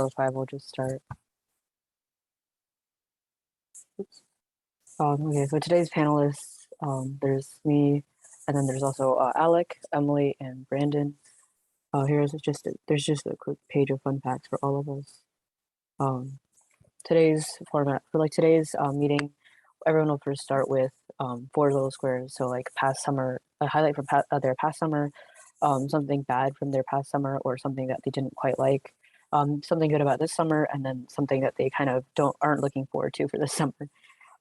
if I will just start. Oops. Okay, so today's panelists, there's me, and then there's also Alec, Emily, and Brandon. There's just a quick page of fun facts for all of us. Today's format for today's meeting, everyone will first start with 4 little squares. So like past summer, a highlight from their past summer, something bad from their past summer, or something that they didn't quite like, something good about this summer, and then something that they kind of aren't looking forward to for this summer.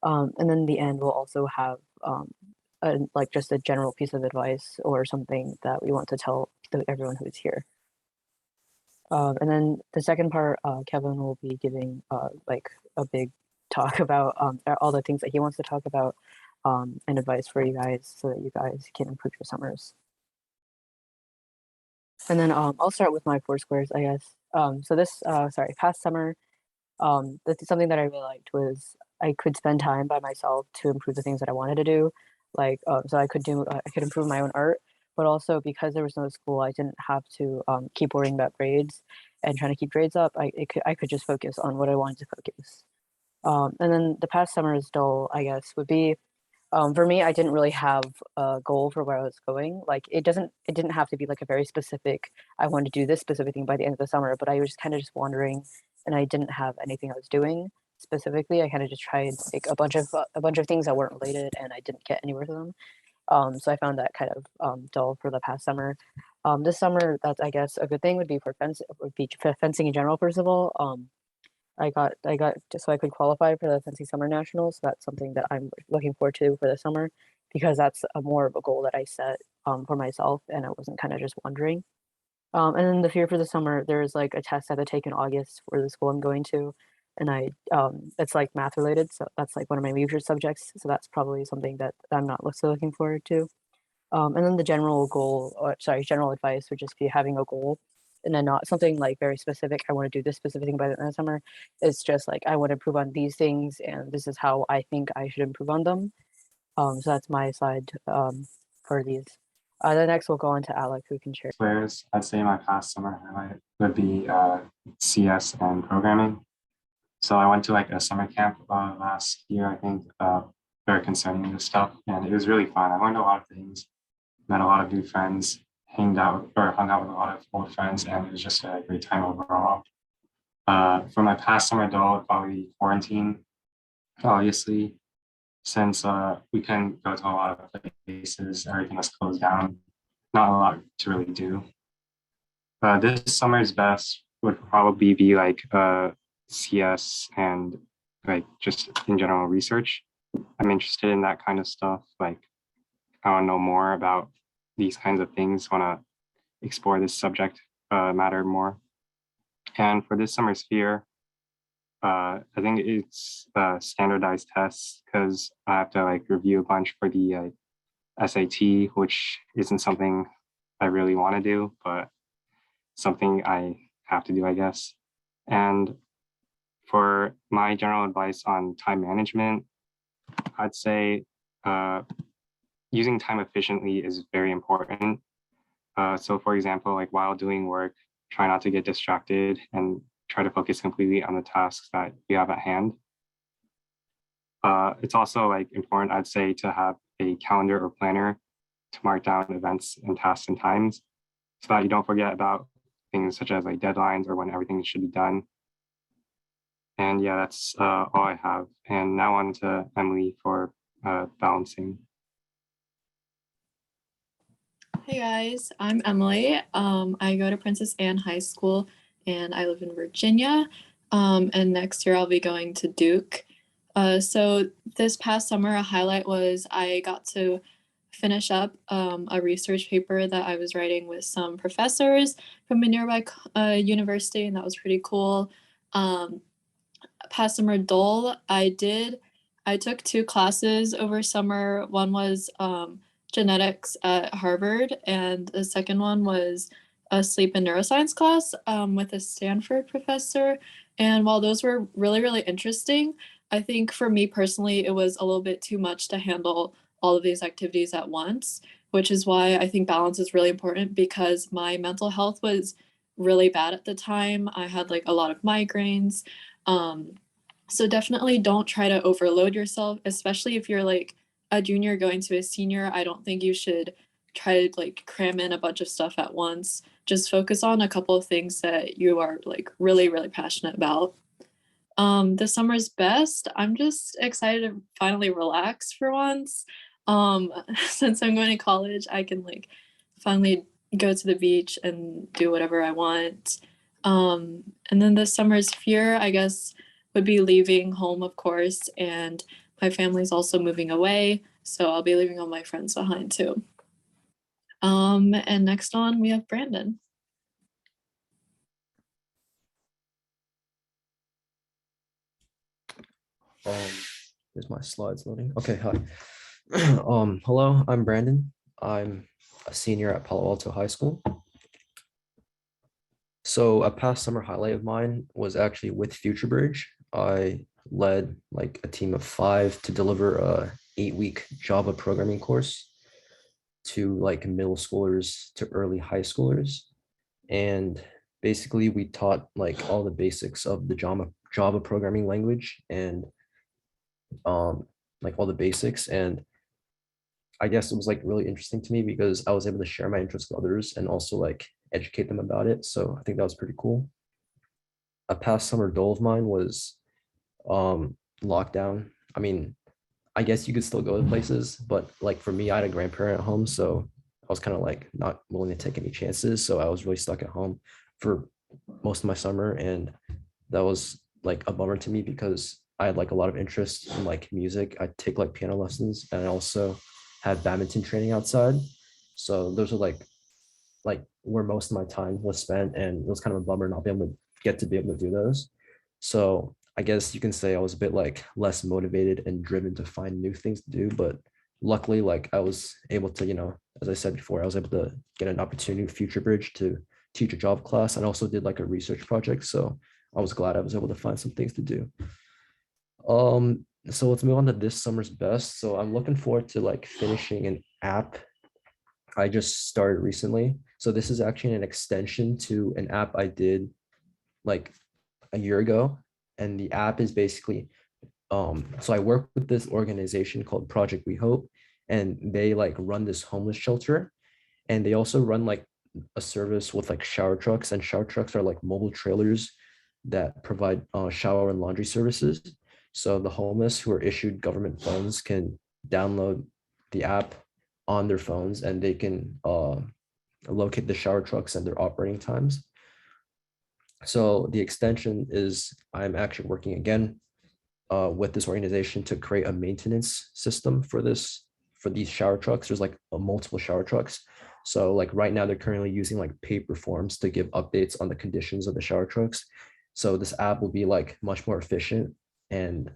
And then the end will also have just a general piece of advice or something that we want to tell everyone who's here. And then the second part, Kevin will be giving like a big talk about all the things that he wants to talk about and advice for you guys so that you guys can improve your summers. And then I'll start with my 4 squares, I guess. So this, past summer, that's something that I really liked was I could spend time by myself to improve the things that I wanted to do. Like, so I could improve my own art, but also because there was no school, I didn't have to keep worrying about grades and trying to keep grades up. I could just focus on what I wanted to focus. And then the past summer's goal, I guess, would be for me, I didn't really have a goal for where I was going. Like it didn't have to be like a very specific, I want to do this specific thing by the end of the summer, but I was kind of just wandering and I didn't have anything I was doing specifically. I kind of just tried like a bunch of things that weren't related and I didn't get anywhere with them. So I found that kind of dull for the past summer. This summer, that's I guess a good thing would be for fencing in general. First of all, I got just so I could qualify for the fencing summer nationals. So that's something that I'm looking forward to for the summer because that's more of a goal that I set for myself, and I wasn't kind of just wondering. And then the fear for the summer, there's like a test I have to take in August for the school I'm going to, and it's like math related, so that's like one of my major subjects. So that's probably something that I'm not so looking forward to. And then the general advice would just be having a goal and then not something like very specific. I want to do this specific thing by the end of summer. It's just like I want to improve on these things, and this is how I think I should improve on them. So that's my side for these. Then next we'll go on to Alec, who can share. Players, I'd say my past summer highlight would be CS and programming. So I went to like a summer camp last year, I think, very concerning this stuff, and it was really fun. I learned a lot of things, met a lot of new friends, hung out with a lot of old friends, and it was just a great time overall. For my past summer goal, it'd probably be quarantine, obviously, since we couldn't go to a lot of places, everything was closed down, not a lot to really do. This summer's best would probably be like CS and like just in general research. I'm interested in that kind of stuff. Like I want to know more about these kinds of things, want to explore this subject matter more. And for this summer's fear, I think it's standardized tests because I have to like review a bunch for the SAT, which isn't something I really want to do, but something I have to do, I guess. And for my general advice on time management, I'd say using time efficiently is very important. So for example, like while doing work, try not to get distracted and try to focus completely on the tasks that you have at hand. It's also like important, I'd say, to have a calendar or planner to mark down events and tasks and times so that you don't forget about things such as like deadlines or when everything should be done. And yeah, that's all I have. And now on to Emily for balancing. Hey guys, I'm Emily. I go to Princess Anne High School and I live in Virginia. And next year I'll be going to Duke. So this past summer, a highlight was I got to finish up a research paper that I was writing with some professors from a nearby university, and that was pretty cool. Past summer dull, I took 2 classes over summer. One was genetics at Harvard, and the second one was a sleep and neuroscience class with a Stanford professor. And while those were really, really interesting, I think for me personally, it was a little bit too much to handle all of these activities at once, which is why I think balance is really important because my mental health was really bad at the time. I had like a lot of migraines. So definitely don't try to overload yourself, especially if you're like a junior going to a senior. I don't think you should try to like cram in a bunch of stuff at once. Just focus on a couple of things that you are like really, really passionate about. This summer's best. I'm just excited to finally relax for once. Since I'm going to college, I can like finally go to the beach and do whatever I want. And then this summer's fear, I guess, would be leaving home, of course, and my family's also moving away, so I'll be leaving all my friends behind too. And next on, we have Brandon. Here's my slides loading. Okay, hi. Hello, I'm Brandon. I'm a senior at Palo Alto High School. So a past summer highlight of mine was actually with FutureBridge. I led like a team of 5 to deliver a 8-week Java programming course to like middle schoolers to early high schoolers. And basically we taught like all the basics of the Java programming language and like all the basics. And I guess it was like really interesting to me because I was able to share my interests with others and also like educate them about it. So I think that was pretty cool. A past summer goal of mine was lockdown. I mean, I guess you could still go to places, but like for me, I had a grandparent at home, so I was kind of like not willing to take any chances. So I was really stuck at home for most of my summer, and that was like a bummer to me because I had like a lot of interest in like music. I take like piano lessons, and I also had badminton training outside. So those are like where most of my time was spent, and it was kind of a bummer not being able to get to be able to do those. So I guess you can say I was a bit like less motivated and driven to find new things to do, but luckily like I was able to, as I said before, I was able to get an opportunity with FutureBridge to teach a job class and also did like a research project. So I was glad I was able to find some things to do. So let's move on to this summer's best. So I'm looking forward to like finishing an app I just started recently. So this is actually an extension to an app I did like a year ago. And the app is basically, so I work with this organization called Project We Hope, and they like run this homeless shelter. And they also run like a service with like shower trucks, and shower trucks are like mobile trailers that provide shower and laundry services. So the homeless who are issued government funds can download the app on their phones, and they can locate the shower trucks and their operating times. So the extension is I'm actually working again with this organization to create a maintenance system for these shower trucks. There's like multiple shower trucks. So like right now they're currently using like paper forms to give updates on the conditions of the shower trucks. So this app will be like much more efficient, and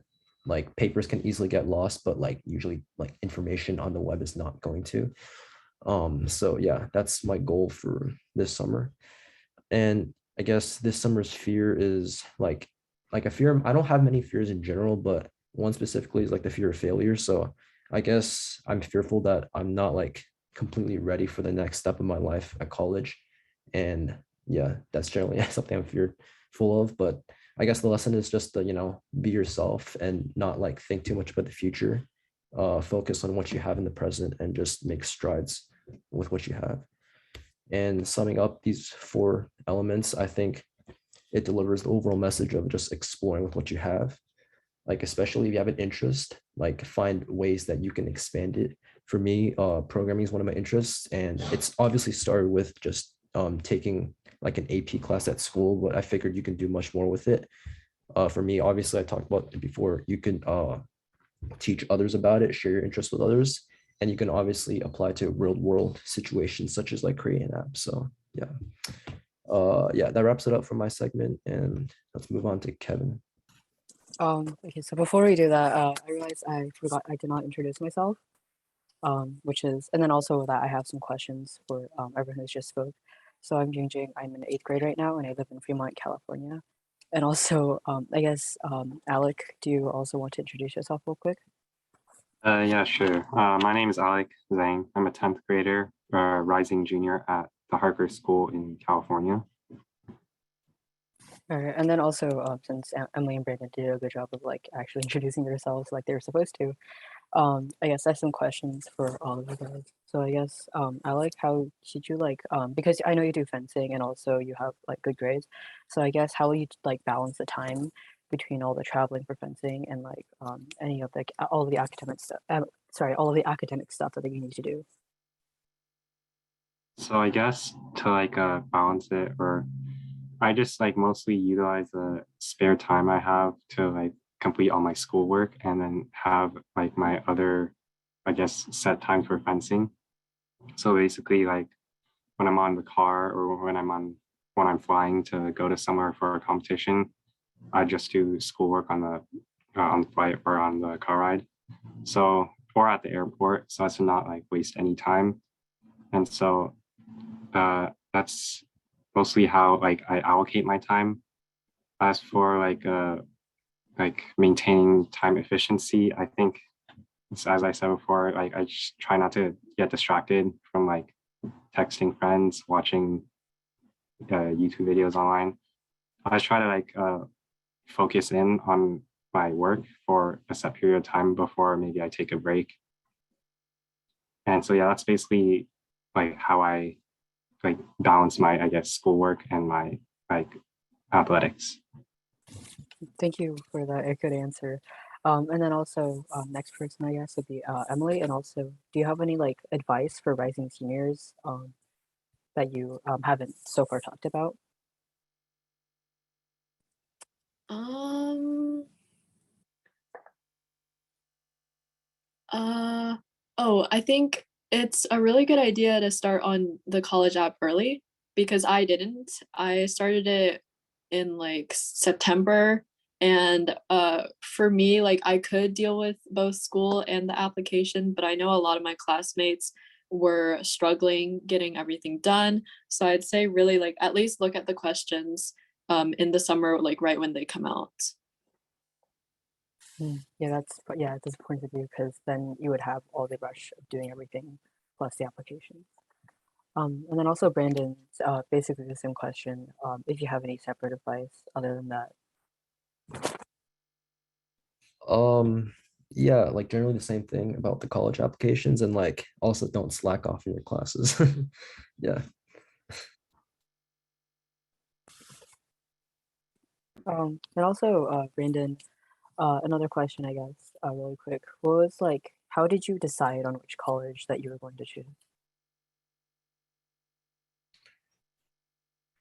like papers can easily get lost, but like usually like information on the web is not going to. So yeah, that's my goal for this summer. And I guess this summer's fear is like a fear. I don't have many fears in general, but one specifically is like the fear of failure. So I guess I'm fearful that I'm not like completely ready for the next step of my life at college. And yeah, that's generally something I'm fearful of. But I guess the lesson is just to, be yourself and not like think too much about the future. Focus on what you have in the present and just make strides with what you have. And summing up these 4 elements, I think it delivers the overall message of just exploring with what you have. Like, especially if you have an interest, like find ways that you can expand it. For me, programming is one of my interests, and it's obviously started with just taking like an AP class at school, but I figured you can do much more with it. For me, obviously, I talked about it before, you can teach others about it, share your interest with others, and you can obviously apply to real world situations such as like creating an app. So yeah, that wraps it up for my segment, and let's move on to Kevin. Okay, so before we do that, I realized I forgot I did not introduce myself, which is, and then also that I have some questions for everyone who's just spoke. So I'm Jing Jing. I'm in 8th grade right now, and I live in Fremont, California. And also, I guess, Alec, do you also want to introduce yourself real quick? Yeah, sure. My name is Alec Zhang. I'm a 10th grader, rising junior at the Harker School in California. All right, and then also since Emily and Brandon did a good job of like actually introducing yourselves like they were supposed to, I guess I have some questions for all of you guys. So I guess Alec, how did you like because I know you do fencing and also you have like good grades. So I guess how will you like balance the time between all the traveling for fencing and like any of the all of the academic stuff? Sorry, all of the academic stuff that you need to do. So I guess to like balance it, or I just like mostly utilize the spare time I have to like complete all my schoolwork and then have like my other, I guess, set times for fencing. So basically, like when I'm on the car or when I'm flying to go to somewhere for a competition, I just do schoolwork on the flight or on the car ride. So or at the airport, so as to not like waste any time. And so that's mostly how like I allocate my time. As for like maintaining time efficiency, I think as I said before, like I just try not to get distracted from like texting friends, watching YouTube videos online. I try to like focus in on my work for a set period of time before maybe I take a break. And so yeah, that's basically like how I like balance my I guess schoolwork and my like athletics. Thank you for that good answer. And then also next person I guess would be Emily. And also, do you have any like advice for rising seniors that you haven't so far talked about? Um, oh, I think it's a really good idea to start on the college app early because I didn't. I started it in like September and for me like I could deal with both school and the application, but I know a lot of my classmates were struggling getting everything done. So I'd say really like at least look at the questions in the summer like right when they come out. Yeah, that's a point of view because then you would have all the rush of doing everything plus the application. And then also Brandon's basically the same question. If you have any separate advice other than that. Um, yeah, like generally the same thing about the college applications and like also don't slack off in your classes. Yeah. And also Brandon, another question I guess, really quick. What was like, how did you decide on which college that you were going to choose?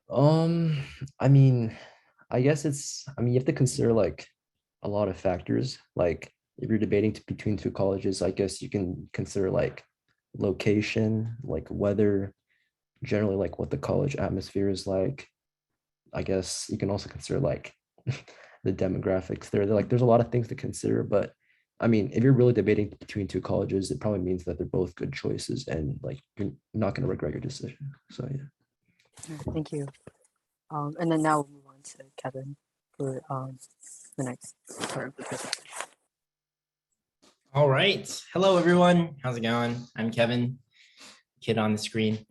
Um, I mean, I guess I mean, you have to consider like a lot of factors. Like if you're debating between two colleges, I guess you can consider like location, like weather, generally like what the college atmosphere is like. I guess you can also consider like the demographics there. Like there's a lot of things to consider, but I mean, if you're really debating between two colleges, it probably means that they're both good choices and like you're not going to regret your decision. So yeah. Thank you. And then now we'll move on to Kevin for the next part of the presentation. All right. Hello, everyone. How's it going? I'm Kevin, kid on the screen.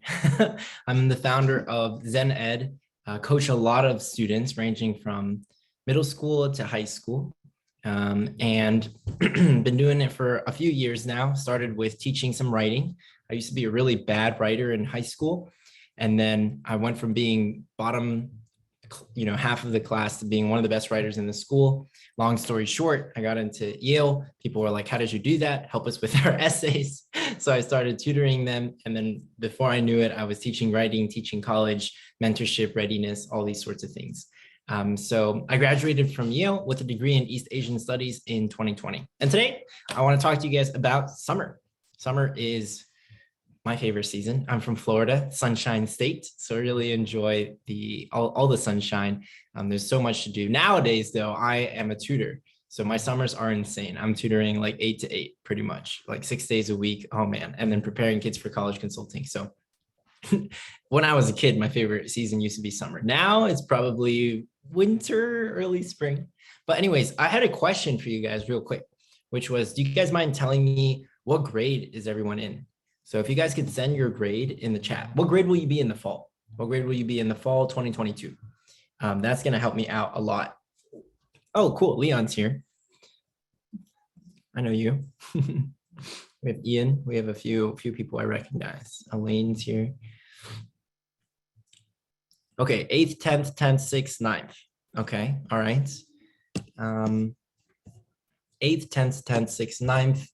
I'm the founder of Zen Ed, coach a lot of students ranging from middle school to high school. And been doing it for a few years now. Started with teaching some writing. I used to be a really bad writer in high school. And then I went from being bottom, half of the class to being one of the best writers in the school. Long story short, I got into Yale. People were like, how did you do that? Help us with our essays. So I started tutoring them. And then before I knew it, I was teaching writing, teaching college, mentorship, readiness, all these sorts of things. So I graduated from Yale with a degree in East Asian Studies in 2020. And today I want to talk to you guys about summer. Summer is my favorite season. I'm from Florida, Sunshine State, so I really enjoy all the sunshine. There's so much to do. Nowadays, though, I am a tutor, so my summers are insane. I'm tutoring like 8 to 8, pretty much, like 6 days a week. Oh man, and then preparing kids for college consulting. So when I was a kid, my favorite season used to be summer. Now it's probably winter, early spring. But anyways, I had a question for you guys real quick, which was, do you guys mind telling me what grade is everyone in? So if you guys could send your grade in the chat, what grade will you be in the fall? What grade will you be in the fall 2022? That's going to help me out a lot. Oh, cool. Leon's here. I know you. We have Ian. We have a few people I recognize. Elaine's here. Okay, 8th, 10th, 10th, 6th, 9th. Okay, all right. 8th, 10th, 10th, 6th, 9th.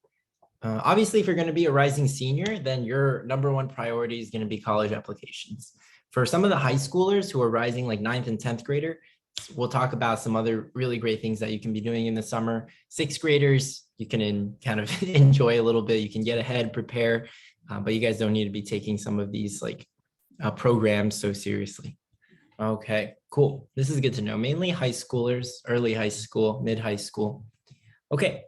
Obviously, if you're going to be a rising senior, then your number one priority is going to be college applications. For some of the high schoolers who are rising like 9th and 10th grader, we'll talk about some other really great things that you can be doing in the summer. 6th graders, you can kind of enjoy a little bit. You can get ahead, prepare, but you guys don't need to be taking some of these like programs so seriously. Okay, cool. This is good to know. Mainly high schoolers, early high school, mid high school. Okay,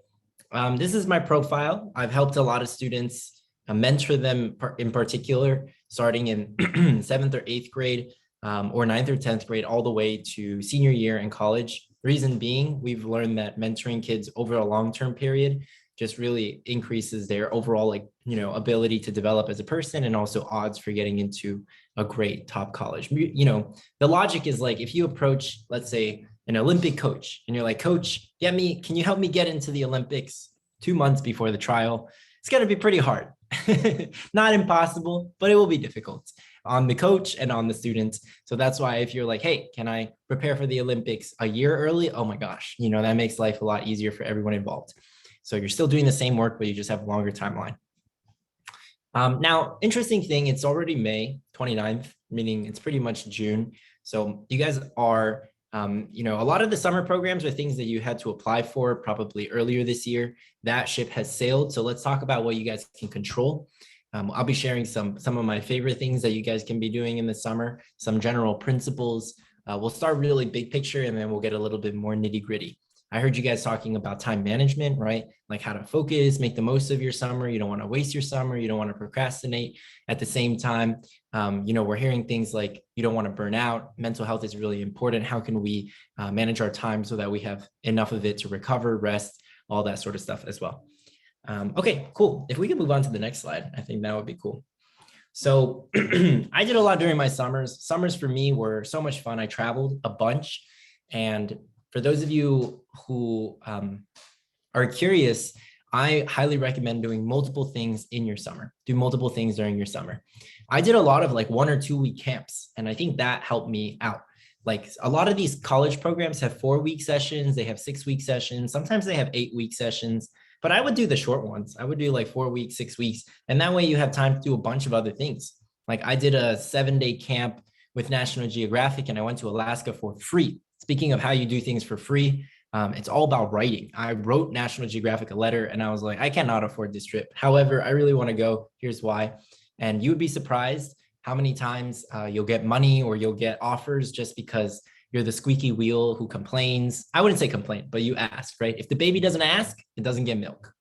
this is my profile. I've helped a lot of students, mentor them in particular, starting in 7th or 8th grade, or 9th or 10th grade, all the way to senior year in college. Reason being, we've learned that mentoring kids over a long-term period just really increases their overall ability to develop as a person, and also odds for getting into a great top college. The logic is like, if you approach, let's say, an Olympic coach and you're like, coach, can you help me get into the Olympics 2 months before the trial? It's going to be pretty hard. Not impossible, but it will be difficult on the coach and on the students. So that's why if you're like, hey, can I prepare for the Olympics a year early? Oh my gosh, that makes life a lot easier for everyone involved. So you're still doing the same work, but you just have a longer timeline. Now, interesting thing, it's already May 29th, meaning it's pretty much June. So you guys are, a lot of the summer programs are things that you had to apply for probably earlier this year. That ship has sailed. So let's talk about what you guys can control. I'll be sharing some of my favorite things that you guys can be doing in the summer, some general principles. We'll start really big picture, and then we'll get a little bit more nitty gritty. I heard you guys talking about time management, right? Like how to focus, make the most of your summer. You don't want to waste your summer. You don't want to procrastinate. At the same time, we're hearing things like you don't want to burn out. Mental health is really important. How can we manage our time so that we have enough of it to recover, rest, all that sort of stuff as well. Okay, cool. If we can move on to the next slide, I think that would be cool. So I did a lot during my summers. Summers for me were so much fun. I traveled a bunch. And for those of you who are curious, I highly recommend doing multiple things in your summer. Do multiple things during your summer. I did a lot of like 1 or 2 week camps, and I think that helped me out. Like a lot of these college programs have 4-week sessions. They have 6-week sessions. Sometimes they have 8-week sessions, but I would do the short ones. I would do like 4 weeks, 6 weeks. And that way you have time to do a bunch of other things. Like I did a 7-day camp with National Geographic, and I went to Alaska for free. Speaking of how you do things for free, it's all about writing. I wrote National Geographic a letter, and I was like, I cannot afford this trip. However, I really want to go. Here's why. And you would be surprised how many times you'll get money or you'll get offers just because you're the squeaky wheel who complains. I wouldn't say complain, but you ask, right? If the baby doesn't ask, it doesn't get milk.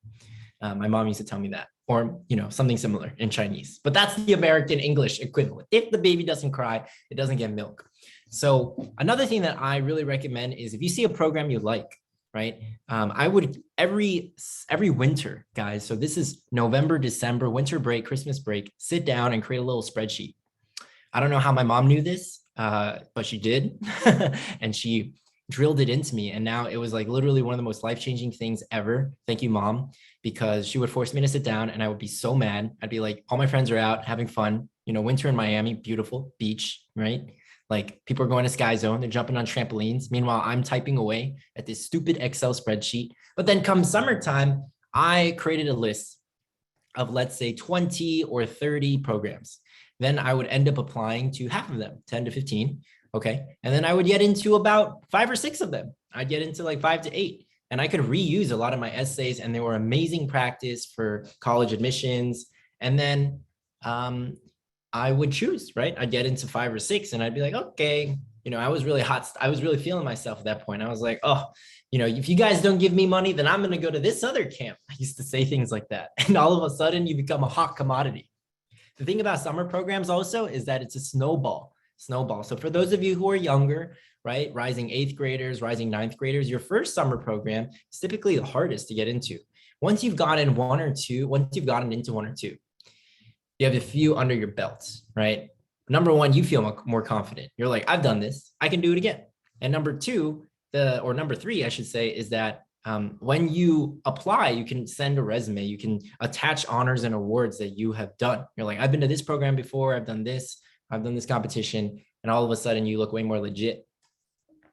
My mom used to tell me that, or something similar in Chinese, but that's the American English equivalent. If the baby doesn't cry, it doesn't get milk. So another thing that I really recommend is if you see a program you like, right? I would every winter, guys. So this is November, December, winter break, Christmas break, sit down and create a little spreadsheet. I don't know how my mom knew this, but she did. And she drilled it into me. And now it was like literally one of the most life-changing things ever. Thank you, Mom, because she would force me to sit down and I would be so mad. I'd be like, all my friends are out having fun, winter in Miami, beautiful beach, right? Like people are going to Sky Zone, they're jumping on trampolines. Meanwhile, I'm typing away at this stupid Excel spreadsheet. But then come summertime, I created a list of, let's say, 20 or 30 programs. Then I would end up applying to half of them, 10 to 15. Okay. And then I would get into about 5 or 6 of them. I'd get into like 5 to 8. And I could reuse a lot of my essays, and they were amazing practice for college admissions. And then I would choose, right? I'd get into 5 or 6 and I'd be like, okay, I was really hot. I was really feeling myself at that point. I was like, oh, if you guys don't give me money, then I'm going to go to this other camp. I used to say things like that. And all of a sudden you become a hot commodity. The thing about summer programs also is that it's a snowball. So for those of you who are younger, right, rising 8th graders, rising 9th graders, your first summer program is typically the hardest to get into. Once you've gotten into 1 or 2, you have a few under your belts, right? Number one, you feel more confident. You're like, I've done this. I can do it again. And number three, I should say, is that when you apply, you can send a resume, you can attach honors and awards that you have done. You're like, I've been to this program before, I've done this competition, and all of a sudden you look way more legit.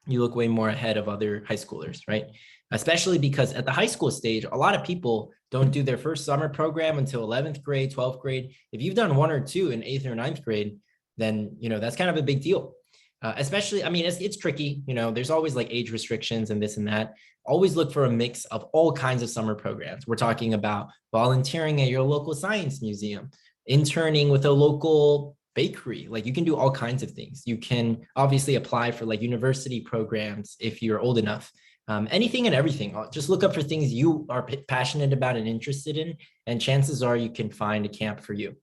You look way more ahead of other high schoolers, right? Especially because at the high school stage, a lot of people don't do their first summer program until 11th grade, 12th grade. If you've done one or two in 8th or 9th grade, then, that's kind of a big deal. Especially, I mean, it's tricky, there's always like age restrictions and this and that. Always look for a mix of all kinds of summer programs. We're talking about volunteering at your local science museum, interning with a local bakery. Like, you can do all kinds of things. You can obviously apply for like university programs if you're old enough. Anything and everything. Just look up for things you are passionate about and interested in, and chances are you can find a camp for you.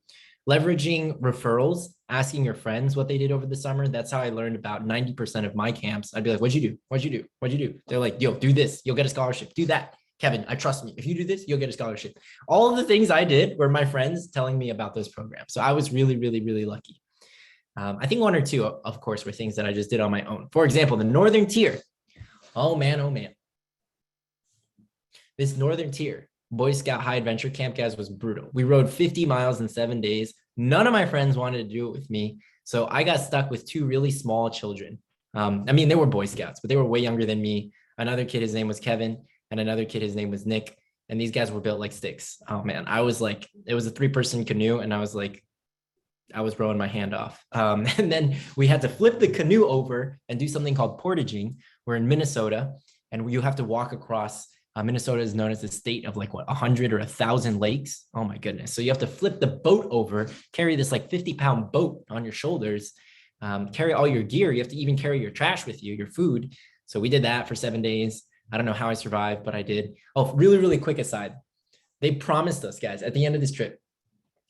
Leveraging referrals, asking your friends what they did over the summer. That's how I learned about 90% of my camps. I'd be like, what'd you do? What'd you do? What'd you do? They're like, yo, do this. You'll get a scholarship. Do that. Kevin, I trust me. If you do this, you'll get a scholarship. All of the things I did were my friends telling me about those programs. So I was really, really, really lucky. I think one or two, of course, were things that I just did on my own. For example, the Northern Tier. Oh man, oh man. This Northern Tier Boy Scout High Adventure Camp, guys, was brutal. We rode 50 miles in 7 days. None of my friends wanted to do it with me. So I got stuck with two really small children. I mean, they were Boy Scouts, but they were way younger than me. Another kid, his name was Kevin, and another kid, his name was Nick. And these guys were built like sticks. Oh man, I was like, it was a 3-person canoe, and I was rowing my hand off. And then we had to flip the canoe over and do something called portaging. We're in Minnesota, and you have to walk across. Minnesota is known as the state of like 100 or 1,000 lakes. Oh my goodness. So you have to flip the boat over, carry this like 50-pound boat on your shoulders, carry all your gear. You have to even carry your trash with you, your food. So we did that for 7 days. I don't know how I survived, but I did. Oh, really, really quick aside. They promised us, guys, at the end of this trip,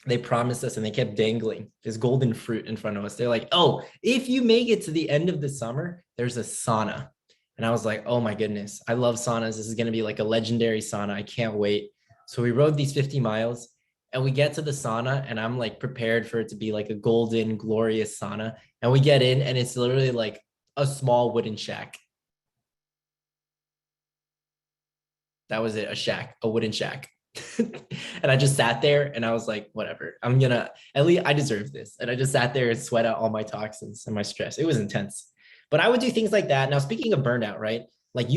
they promised us, and they kept dangling this golden fruit in front of us. They're like, oh, if you make it to the end of the summer, there's a sauna. And I was like, oh my goodness, I love saunas. This is going to be like a legendary sauna. I can't wait. So we rode these 50 miles and we get to the sauna, and I'm like prepared for it to be like a golden, glorious sauna. And we get in, and it's literally like a small wooden shack. That was it, a wooden shack. And I just sat there and I was like, whatever, at least I deserve this. And I just sat there and sweat out all my toxins and my stress. It was intense. But I would do things like that. Now, speaking of burnout, right? Like,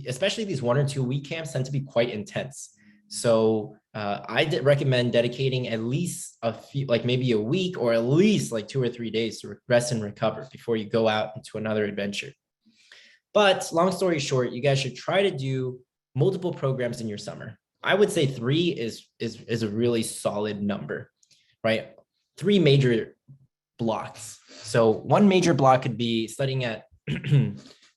especially these 1 or 2 week camps tend to be quite intense. So I recommend dedicating at least a few, like maybe a week or at least like 2 or 3 days to rest and recover before you go out into another adventure. But long story short, you guys should try to do multiple programs in your summer. I would say 3 is a really solid number, right? 3 major blocks. So one major block could be studying at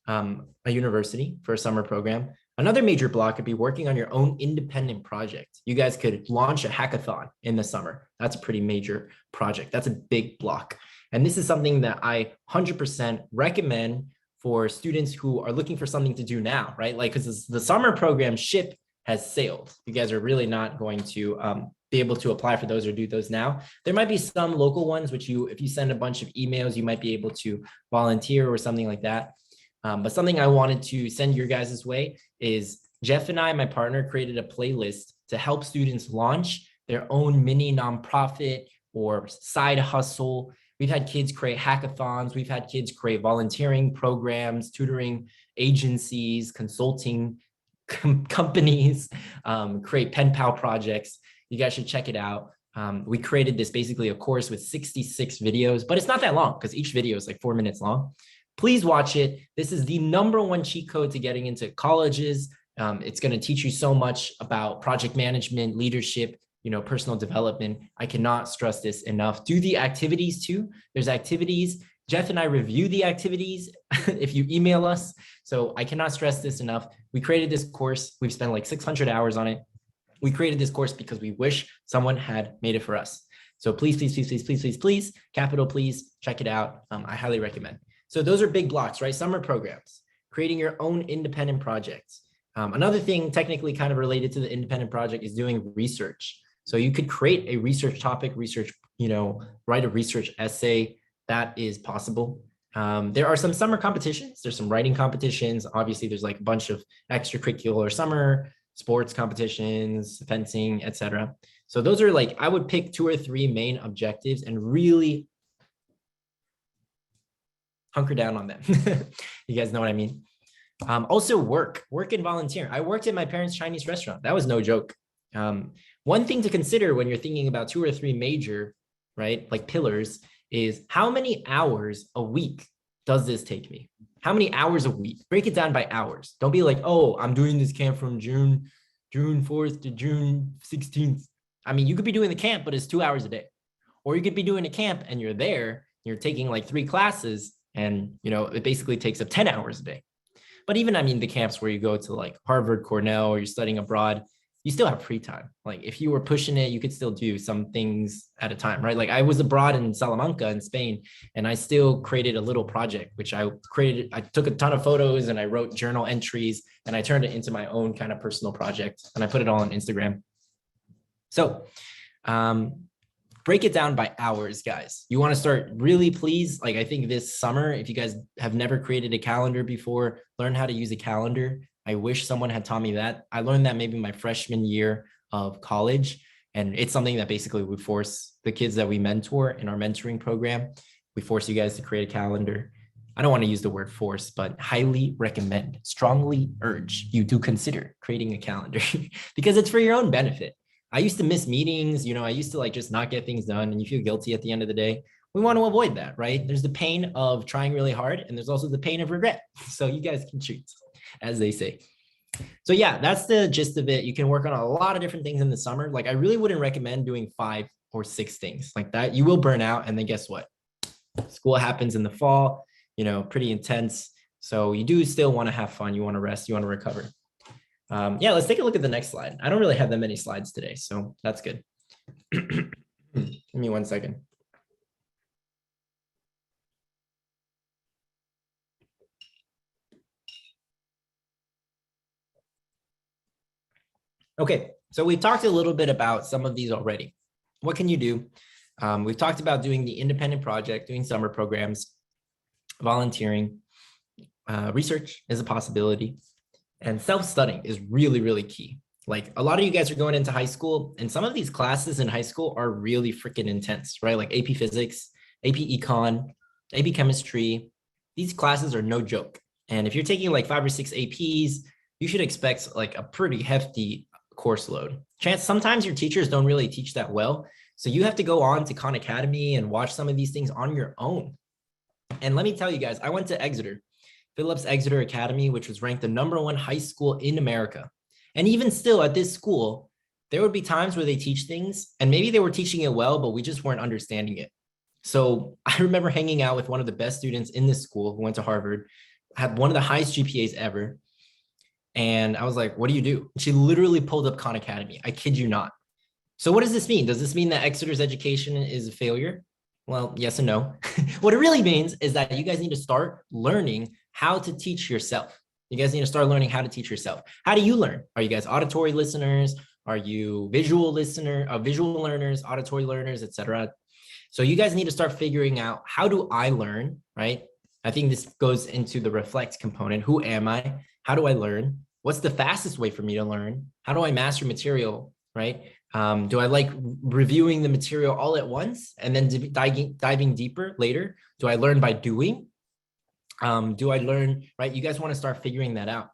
a university for a summer program. Another major block could be working on your own independent project. You guys could launch a hackathon in the summer. That's a pretty major project. That's a big block. And this is something that I 100% recommend for students who are looking for something to do now, right? Like, because the summer program ship has sailed. You guys are really not going to be able to apply for those or do those now. There might be some local ones, which if you send a bunch of emails, you might be able to volunteer or something like that. But something I wanted to send your guys' way is Jeff and I, my partner, created a playlist to help students launch their own mini nonprofit or side hustle. We've had kids create hackathons. We've had kids create volunteering programs, tutoring agencies, consulting companies, create pen pal projects. You guys should check it out. We created this basically a course with 66 videos, but it's not that long because each video is like 4 minutes long. Please watch it. This is the #1 cheat code to getting into colleges. It's going to teach you so much about project management, leadership, personal development. I cannot stress this enough. Do the activities too. There's activities. Jeff and I review the activities if you email us. So I cannot stress this enough. We created this course. We've spent like 600 hours on it. We created this course because we wish someone had made it for us. So please, please, please, please, please, please, please, capital please, check it out. I highly recommend. So those are big blocks, right? Summer programs, creating your own independent projects. Another thing technically kind of related to the independent project is doing research. So you could create a research topic, write a research essay. That is possible. There are some summer competitions. There's some writing competitions. Obviously, there's like a bunch of extracurricular summer sports competitions, fencing, etc. So those are like, I would pick 2 or 3 main objectives and really hunker down on them. You guys know what I mean? Also work and volunteer. I worked at my parents' Chinese restaurant. That was no joke. One thing to consider when you're thinking about 2 or 3 major, right, like pillars, is how many hours a week does this take me? How many hours a week? Break it down by hours. Don't be like, oh, I'm doing this camp from June 4th to June 16th. I mean, you could be doing the camp, but it's 2 hours a day. Or you could be doing a camp and you're there, you're taking like 3 classes, and it basically takes up 10 hours a day. But even, I mean, the camps where you go to like Harvard, Cornell, or you're studying abroad, you still have free time. Like if you were pushing it, you could still do some things at a time, right? Like I was abroad in Salamanca in Spain, and I still created a little project, which I took a ton of photos and I wrote journal entries and I turned it into my own kind of personal project and I put it all on Instagram. So, break it down by hours, guys. You want to start really, please. Like I think this summer, if you guys have never created a calendar before, learn how to use a calendar. I wish someone had taught me that. I learned that maybe my freshman year of college. And it's something that basically we force the kids that we mentor in our mentoring program. We force you guys to create a calendar. I don't want to use the word force, but highly recommend, strongly urge you to consider creating a calendar because it's for your own benefit. I used to miss meetings, I used to like just not get things done and you feel guilty at the end of the day. We want to avoid that, right? There's the pain of trying really hard and there's also the pain of regret. So you guys can choose, as they say. So yeah, that's the gist of it. You can work on a lot of different things in the summer. Like I really wouldn't recommend doing 5 or 6 things like that. You will burn out. And then guess what? School happens in the fall, pretty intense. So you do still want to have fun. You want to rest, you want to recover. Yeah, let's take a look at the next slide. I don't really have that many slides today, so that's good. Give me 1 second. Okay, so we've talked a little bit about some of these already. What can you do? We've talked about doing the independent project, doing summer programs, volunteering, research is a possibility. And self-studying is really, really key. Like a lot of you guys are going into high school and some of these classes in high school are really freaking intense, right? Like AP Physics, AP Econ, AP Chemistry. These classes are no joke. And if you're taking like 5 or 6 APs, you should expect like a pretty hefty course load. Sometimes your teachers don't really teach that well. So you have to go on to Khan Academy and watch some of these things on your own. And let me tell you guys, I went to Exeter. Phillips Exeter Academy, which was ranked the #1 high school in America. And even still at this school, there would be times where they teach things and maybe they were teaching it well, but we just weren't understanding it. So I remember hanging out with one of the best students in this school who went to Harvard, had one of the highest GPAs ever. And I was like, what do you do? She literally pulled up Khan Academy. I kid you not. So what does this mean? Does this mean that Exeter's education is a failure? Well, yes and no. What it really means is that you guys need to start learning how to teach yourself. You guys need to start learning how to teach yourself. How do you learn? Are you guys auditory listeners? Are you visual learners, auditory learners, etc.? So you guys need to start figuring out, how do I learn, right? I think this goes into the reflect component. Who am I? How do I learn? What's the fastest way for me to learn? How do I master material, right? Do I like reviewing the material all at once and then diving deeper later? Do I learn by doing? Do I learn, right? You guys want to start figuring that out.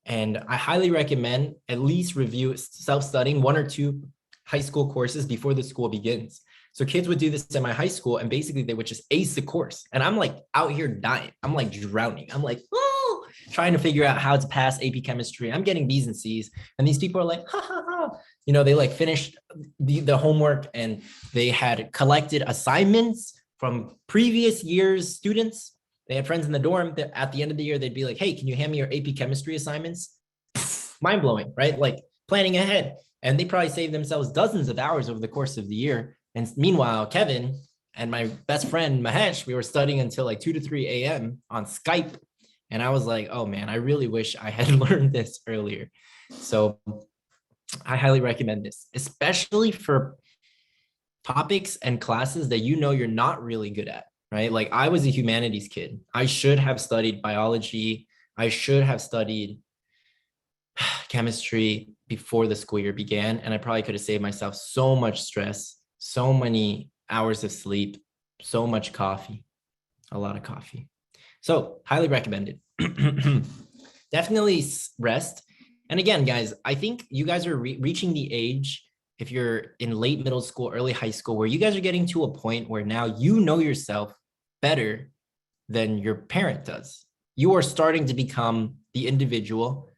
And I highly recommend at least review self-studying 1 or 2 high school courses before the school begins. So kids would do this in my high school and basically they would just ace the course. And I'm like out here dying. I'm like drowning. I'm like, oh, trying to figure out how to pass AP chemistry. I'm getting B's and C's. And these people are like, ha, ha, ha. They like finished the homework and they had collected assignments from previous year's students. They had friends in the dorm that at the end of the year, they'd be like, hey, can you hand me your AP chemistry assignments? Mind blowing, right? Like planning ahead. And they probably saved themselves dozens of hours over the course of the year. And meanwhile, Kevin and my best friend, Mahesh, we were studying until like 2 to 3 a.m. on Skype. And I was like, oh man, I really wish I had learned this earlier. So I highly recommend this, especially for topics and classes that you're not really good at. right? Like I was a humanities kid. I should have studied biology. I should have studied chemistry before the school year began. And I probably could have saved myself so much stress, so many hours of sleep, so much coffee, a lot of coffee. So highly recommended. Definitely rest. And again, guys, I think you guys are reaching the age, if you're in late middle school, early high school, where you guys are getting to a point where now you know yourself better than your parent does. You are starting to become the individual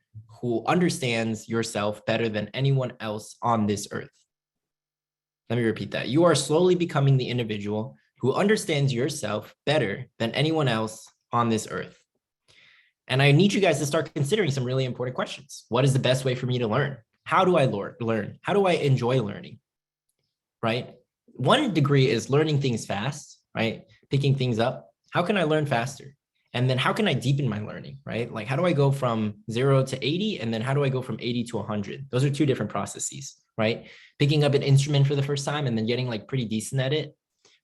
who understands yourself better than anyone else on this earth. Let me repeat that. You are slowly becoming the individual who understands yourself better than anyone else on this earth. And I need you guys to start considering some really important questions. What is the best way for me to learn? How do I learn? How do I enjoy learning? Right? One degree is learning things fast, right? Picking things up. How can I learn faster? And then how can I deepen my learning, right? Like how do I go from 0 to 80? And then how do I go from 80 to 100? Those are two different processes, right? Picking up an instrument for the first time and then getting like pretty decent at it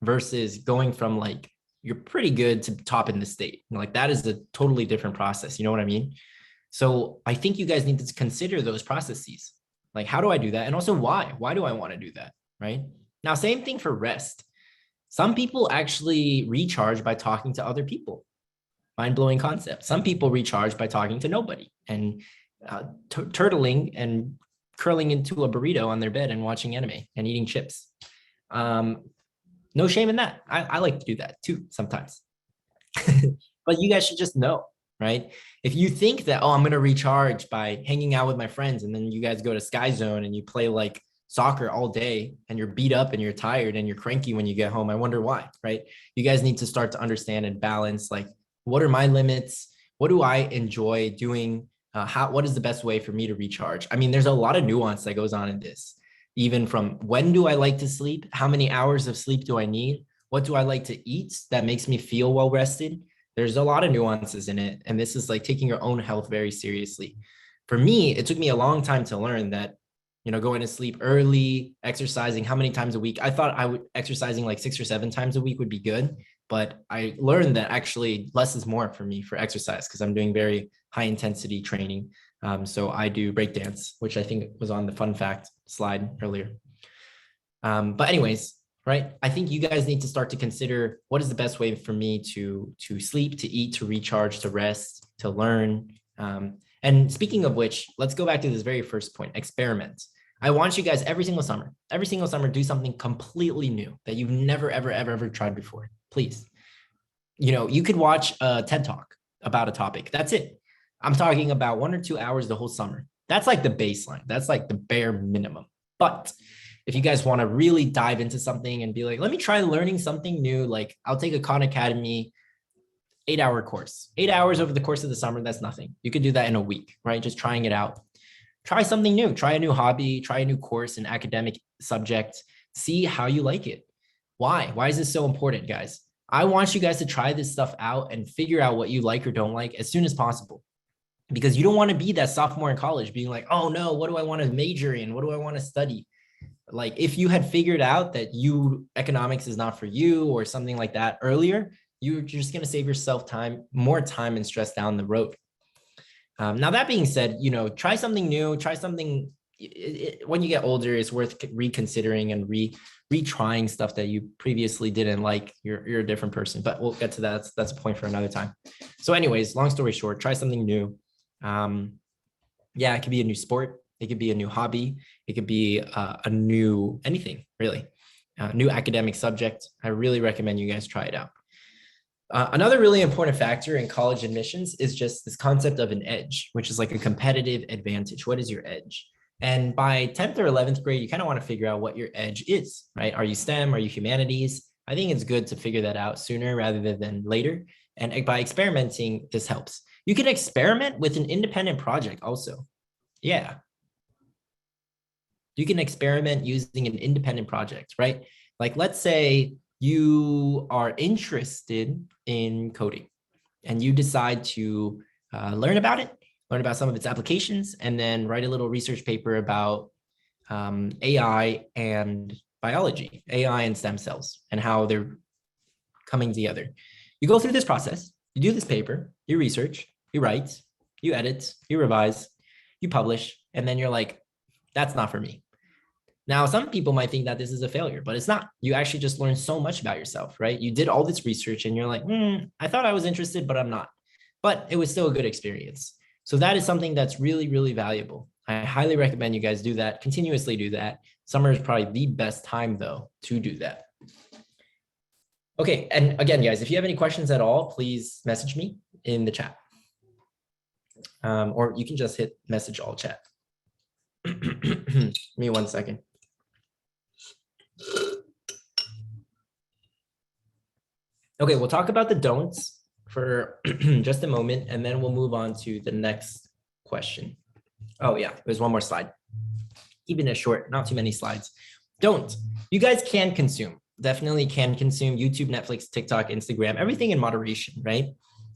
versus going from like, you're pretty good to top in the state. Like that is a totally different process. You know what I mean? So I think you guys need to consider those processes. Like, how do I do that? And also why? Why do I want to do that, right? Now, same thing for rest. Some people actually recharge by talking to other people. Mind-blowing concept. Some people recharge by talking to nobody and turtling and curling into a burrito on their bed and watching anime and eating chips. No shame in that. I like to do that too sometimes. But you guys should just know, right? If you think that, oh, I'm going to recharge by hanging out with my friends, and then you guys go to Sky Zone and you play like soccer all day and you're beat up and you're tired and you're cranky when you get home, I wonder why, right? You guys need to start to understand and balance, like, what are my limits? What do I enjoy doing? What is the best way for me to recharge? I mean, there's a lot of nuance that goes on in this, even from when do I like to sleep? How many hours of sleep do I need? What do I like to eat that makes me feel well rested? There's a lot of nuances in it. And this is like taking your own health very seriously. For me, it took me a long time to learn that, going to sleep early, exercising how many times a week. I thought exercising like 6 or 7 times a week would be good. But I learned that actually less is more for me for exercise because I'm doing very high intensity training. So I do breakdance, which I think was on the fun fact slide earlier. But anyways, right? I think you guys need to start to consider what is the best way for me to sleep, to eat, to recharge, to rest, to learn. And speaking of which, let's go back to this very first point, experiment. I want you guys every single summer, do something completely new that you've never, ever tried before. Please. You could watch a TED Talk about a topic. That's it. I'm talking about 1 or 2 hours the whole summer. That's like the baseline. That's like the bare minimum. But if you guys want to really dive into something and be like, let me try learning something new, like I'll take a Khan Academy 8-hour course, 8 hours over the course of the summer. That's nothing. You could do that in a week, right? Just trying it out. Try something new, try a new hobby, try a new course, an academic subject, see how you like it. Why? Why is this so important, guys? I want you guys to try this stuff out and figure out what you like or don't like as soon as possible. Because you don't want to be that sophomore in college being like, oh no, what do I want to major in? What do I want to study? Like if you had figured out that economics is not for you or something like that earlier, you're just going to save yourself more time and stress down the road. Now, that being said, try something new, try something. When you get older, it's worth reconsidering and retrying stuff that you previously didn't like. You're a different person, but we'll get to that. That's a point for another time. So anyways, long story short, try something new. Yeah, it could be a new sport. It could be a new hobby. It could be a new anything, really. New academic subject. I really recommend you guys try it out. Another really important factor in college admissions is just this concept of an edge, which is like a competitive advantage. What is your edge? And by 10th or 11th grade, you kind of want to figure out what your edge is, right? Are you STEM? Are you humanities? I think it's good to figure that out sooner rather than later. And by experimenting, this helps. You can experiment with an independent project also. Yeah. You can experiment using an independent project, right? Like let's say you are interested in coding and you decide to learn about some of its applications, and then write a little research paper about AI and biology, AI and stem cells, and how they're coming together. You go through this process, you do this paper, you research, you write, you edit, you revise, you publish, and then you're like, that's not for me. Now, some people might think that this is a failure, but it's not. You actually just learned so much about yourself, right? You did all this research and you're like, I thought I was interested, but I'm not. But it was still a good experience. So that is something that's really, really valuable. I highly recommend you guys do that, continuously do that. Summer is probably the best time though to do that. Okay, and again, guys, if you have any questions at all, please message me in the chat. Or you can just hit message all chat. Give me 1 second. Okay, we'll talk about the don'ts for just a moment, and then we'll move on to the next question. Oh yeah, there's one more slide. Keeping it short, not too many slides. Don't. You guys can consume, definitely can consume YouTube, Netflix, TikTok, Instagram, everything in moderation, right?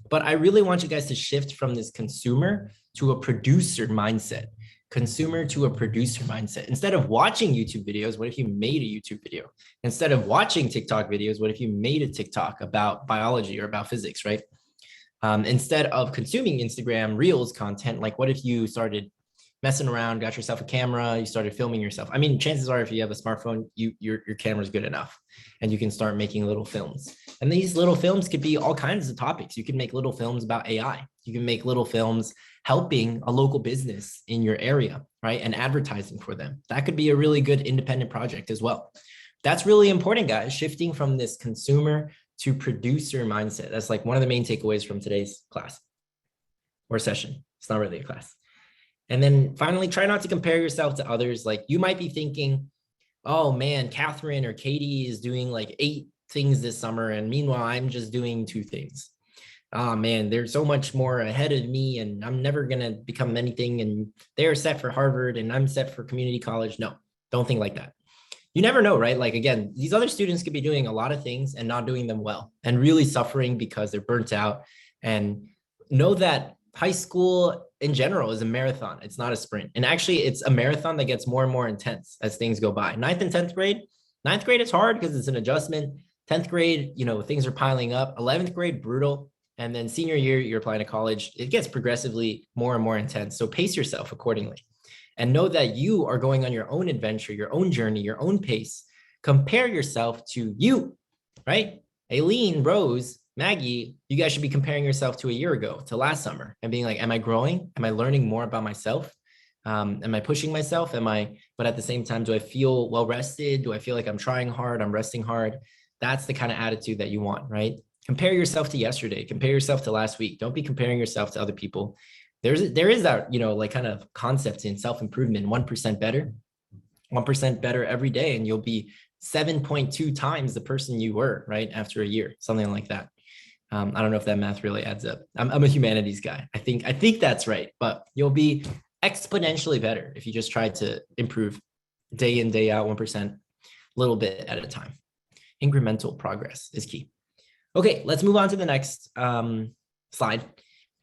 But I really want you guys to shift from this consumer to a producer mindset. Consumer to a producer mindset. Instead of watching YouTube videos, what if you made a YouTube video? Instead of watching TikTok videos, what if you made a TikTok about biology or about physics, right? Instead of consuming Instagram Reels content, like what if you started messing around, got yourself a camera, you started filming yourself? I mean, chances are if you have a smartphone, your camera's good enough and you can start making little films. And these little films could be all kinds of topics. You can make little films about AI. You can make little films helping a local business in your area, right? And advertising for them. That could be a really good independent project as well. That's really important, guys, shifting from this consumer to producer mindset. That's like one of the main takeaways from today's class or session. It's not really a class. And then finally, try not to compare yourself to others. Like you might be thinking, oh man, Catherine or Katie is doing like 8 things this summer. And meanwhile, I'm just doing 2 things. Oh man, they're so much more ahead of me and I'm never going to become anything. And they're set for Harvard and I'm set for community college. No, don't think like that. You never know, right? Like, again, these other students could be doing a lot of things and not doing them well and really suffering because they're burnt out. And know that high school in general is a marathon. It's not a sprint. And actually it's a marathon that gets more and more intense as things go by. 9th and 10th grade, 9th grade is hard because it's an adjustment. 10th grade, things are piling up. 11th grade, brutal. And then senior year, you're applying to college. It gets progressively more and more intense. So pace yourself accordingly and know that you are going on your own adventure, your own journey, your own pace. Compare yourself to you, right? Aileen, Rose, Maggie, you guys should be comparing yourself to a year ago, to last summer and being like, am I growing? Am I learning more about myself? Am I pushing myself? But at the same time, do I feel well rested? Do I feel like I'm trying hard? I'm resting hard? That's the kind of attitude that you want, right? Compare yourself to yesterday, compare yourself to last week. Don't be comparing yourself to other people. There is that, like kind of concept in self-improvement, 1% better, 1% better every day. And you'll be 7.2 times the person you were, right? After a year, something like that. I don't know if that math really adds up. I'm a humanities guy. I think that's right, but you'll be exponentially better if you just try to improve day in, day out, 1%, a little bit at a time. Incremental progress is key. Okay, let's move on to the next slide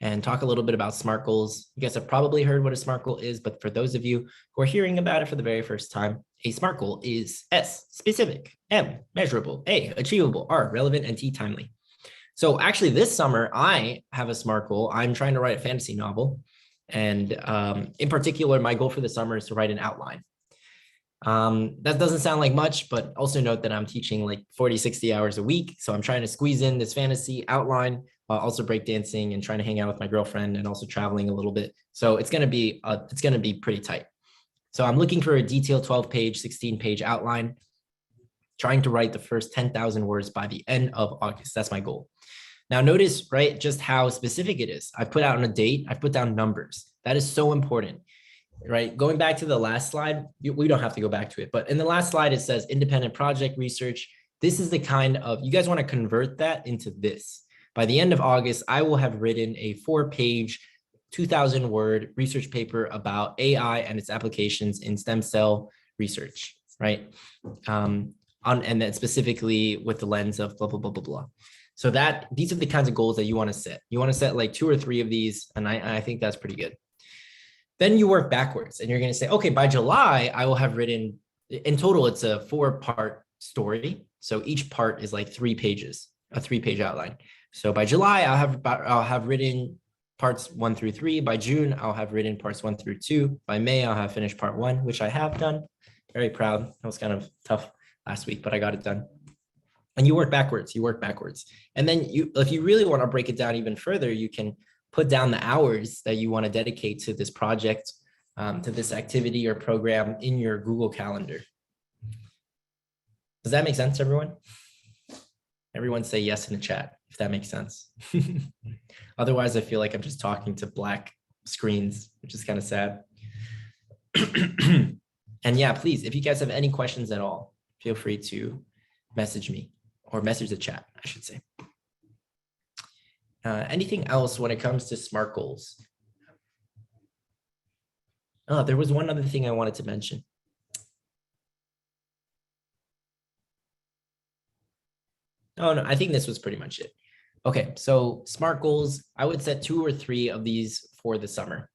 and talk a little bit about SMART goals. You guys have probably heard what a SMART goal is, but for those of you who are hearing about it for the very first time, a SMART goal is S, specific, M, measurable, A, achievable, R, relevant, and T, timely. So actually this summer, I have a SMART goal. I'm trying to write a fantasy novel. And in particular, my goal for the summer is to write an outline. That doesn't sound like much, but also note that I'm teaching like 40, 60 hours a week. So I'm trying to squeeze in this fantasy outline while also breakdancing and trying to hang out with my girlfriend and also traveling a little bit. So it's going to be pretty tight. So I'm looking for a detailed 12-page, 16-page outline, trying to write the first 10,000 words by the end of August. That's my goal. Now notice, right, just how specific it is. I put out a date, I put down numbers. That is so important. Right, going back to the last slide, we don't have to go back to it, but in the last slide, it says independent project research. This is the kind of, you guys want to convert that into this. By the end of August, I will have written a 4-page, 2,000-word research paper about AI and its applications in stem cell research, right? And then specifically with the lens of blah, blah, blah, blah, blah. So these are the kinds of goals that you want to set. You want to set like 2 or 3 of these, and I think that's pretty good. Then you work backwards and you're going to say, okay, by July, I will have written, in total, it's a 4-part story. So each part is like 3 pages. a 3-page outline. So by July, I'll have written parts 1 through 3. By June, I'll have written parts 1 through 2. By May, I'll have finished part 1, which I have done. Very proud. That was kind of tough last week, but I got it done. And you work backwards. And then if you really want to break it down even further, you can put down the hours that you want to dedicate to this project, to this activity or program in your Google Calendar. Does that make sense, everyone? Everyone say yes in the chat, if that makes sense. Otherwise, I feel like I'm just talking to black screens, which is kind of sad. And yeah, please, if you guys have any questions at all, feel free to message me or message the chat, I should say. Anything else when it comes to SMART goals? Oh, there was one other thing I wanted to mention. Oh, no, I think this was pretty much it. Okay, so SMART goals, I would set 2 or 3 of these for the summer.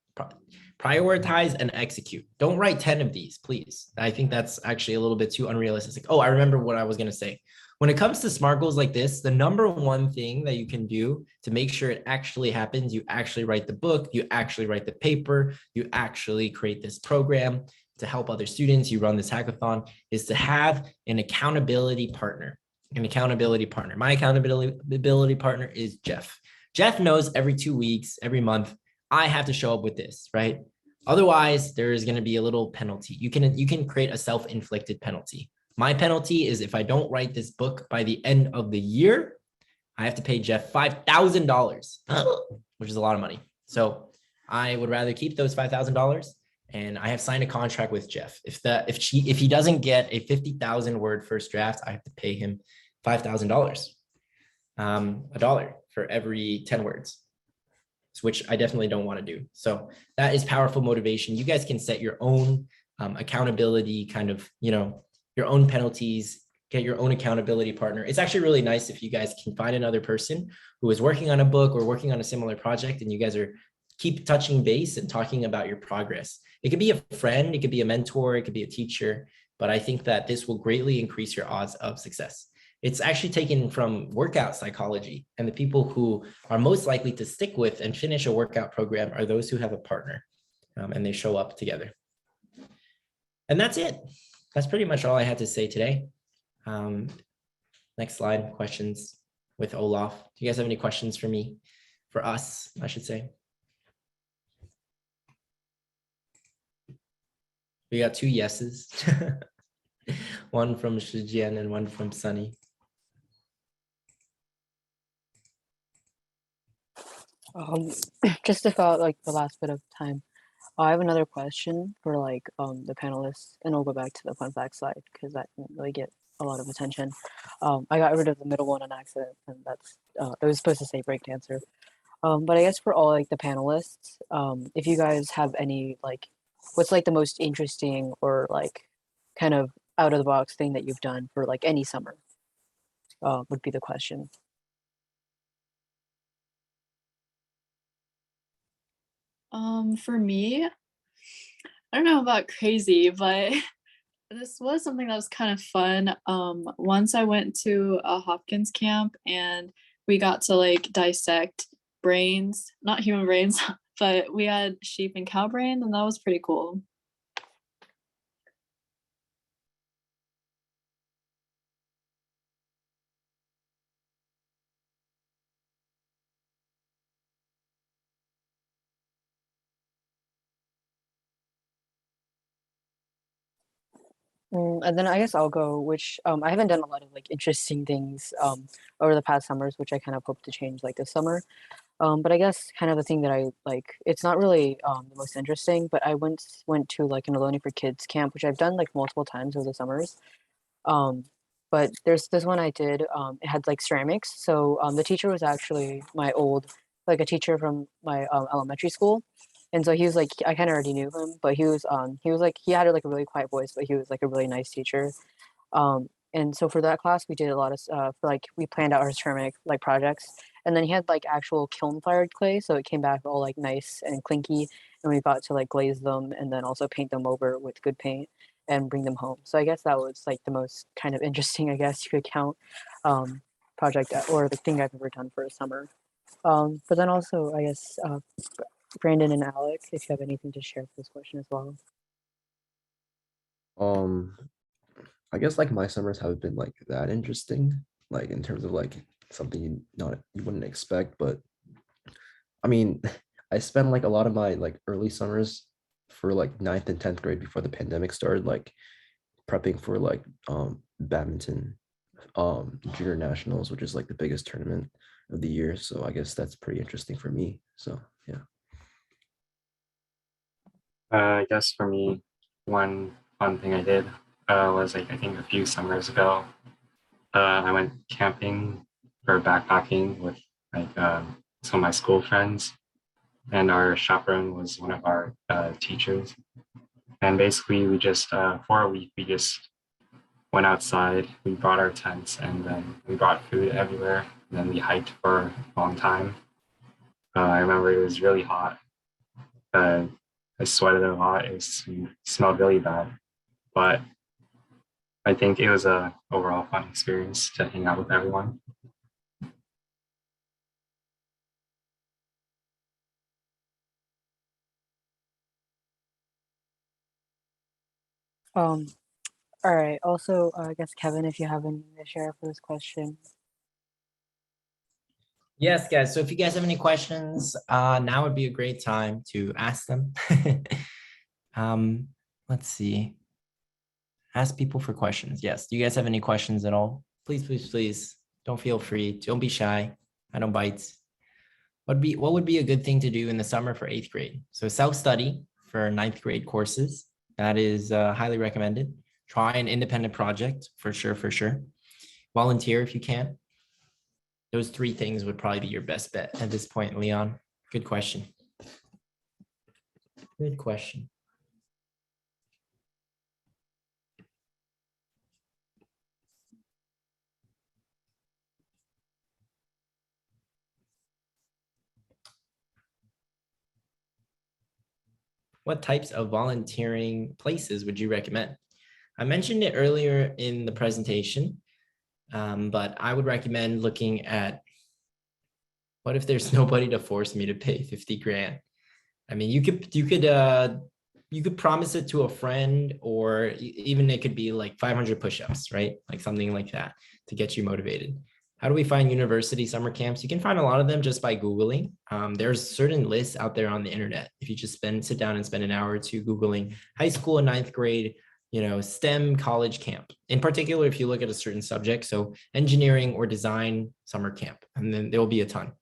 Prioritize and execute. Don't write 10 of these, please. I think that's actually a little bit too unrealistic. Oh, I remember what I was going to say. When it comes to SMART goals like this, the number one thing that you can do to make sure it actually happens, you actually write the book, you actually write the paper, you actually create this program to help other students, you run this hackathon, is to have an accountability partner. My accountability partner is Jeff. Jeff knows every 2 weeks, every month, I have to show up with this, right? Otherwise, there is going to be a little penalty. You can create a self-inflicted penalty. My penalty is if I don't write this book by the end of the year, I have to pay Jeff $5,000, which is a lot of money. So I would rather keep those $5,000, and I have signed a contract with Jeff. If he doesn't get a 50,000 word first draft, I have to pay him $5,000, $1 for every 10 words, which I definitely don't want to do. So that is powerful motivation. You guys can set your own accountability, kind of, your own penalties, get your own accountability partner. It's actually really nice if you guys can find another person who is working on a book or working on a similar project, and you guys keep touching base and talking about your progress. It could be a friend, it could be a mentor, it could be a teacher, but I think that this will greatly increase your odds of success. It's actually taken from workout psychology, and the people who are most likely to stick with and finish a workout program are those who have a partner, and they show up together. And that's it. That's pretty much all I had to say today. Next slide, questions with Olaf. Do you guys have any questions for me, for us, I should say? We got 2 yeses, one from Shijian and one from Sunny. Just about like the last bit of time, I have another question for like the panelists, and I'll go back to the fun fact slide because that didn't really get a lot of attention. I got rid of the middle one on accident, and that's it was supposed to say breakdancer. But I guess for all like the panelists, if you guys have any like, what's like the most interesting or like kind of out of the box thing that you've done for like any summer, would be the question. For me, I don't know about crazy, but this was something that was kind of fun. Once I went to a Hopkins camp and we got to like dissect brains, not human brains, but we had sheep and cow brains, and that was pretty cool. And then I guess I'll go, which I haven't done a lot of like interesting things over the past summers, which I kind of hope to change like this summer. But I guess kind of the thing that I like, it's not really the most interesting, but I went to like an Alone for Kids camp, which I've done like multiple times over the summers. But there's this one I did. It had like ceramics, so the teacher was actually my old like a teacher from my elementary school, and so he was like I kind of already knew him, but he was like he had like a really quiet voice, but he was like a really nice teacher. And so for that class, we did a lot of for like we planned out our ceramic like projects, and then he had like actual kiln fired clay, so it came back all like nice and clinky, and we got to like glaze them and then also paint them over with good paint and bring them home. So I guess that was like the most kind of interesting, I guess you could count, project or the thing I've ever done for a summer. But then also, I guess, Brandon and Alec, if you have anything to share for this question as well. Um, I guess like my summers haven't been like that interesting, like in terms of like something you wouldn't expect. But I mean, I spent like a lot of my like early summers for like ninth and 10th grade before the pandemic started, like prepping for like badminton junior nationals, which is like the biggest tournament of the year. So I guess that's pretty interesting for me. So yeah. I guess for me, one fun thing I did was like I think a few summers ago. I went camping or backpacking with like some of my school friends, and our chaperone was one of our teachers. And basically, we just for a week we just went outside. We brought our tents, and then we brought food everywhere. And then we hiked for a long time. I remember it was really hot. Uh, I sweated a lot. It smelled really bad, but I think it was a overall fun experience to hang out with everyone. All right. Also, I guess Kevin, if you have anything to share for this question. Yes, guys. So if you guys have any questions, now would be a great time to ask them. Let's see. Ask people for questions. Yes. Do you guys have any questions at all? Please, please, please. Don't feel free. Don't be shy. I don't bite. What would be a good thing to do in the summer for 8th grade? So self-study for 9th grade courses. That is highly recommended. Try an independent project for sure, for sure. Volunteer if you can. Those 3 things would probably be your best bet at this point, Leon. Good question. Good question. What types of volunteering places would you recommend? I mentioned it earlier in the presentation, but I would recommend looking at what if there's nobody to force me to pay 50 grand? I mean, you could promise it to a friend, or even it could be like 500 push-ups, right? Like something like that to get you motivated. How do we find university summer camps? You can find a lot of them just by Googling. There's certain lists out there on the internet. If you just sit down and spend an hour or two Googling high school and 9th grade, STEM college camp. In particular, if you look at a certain subject, so engineering or design summer camp, and then there will be a ton.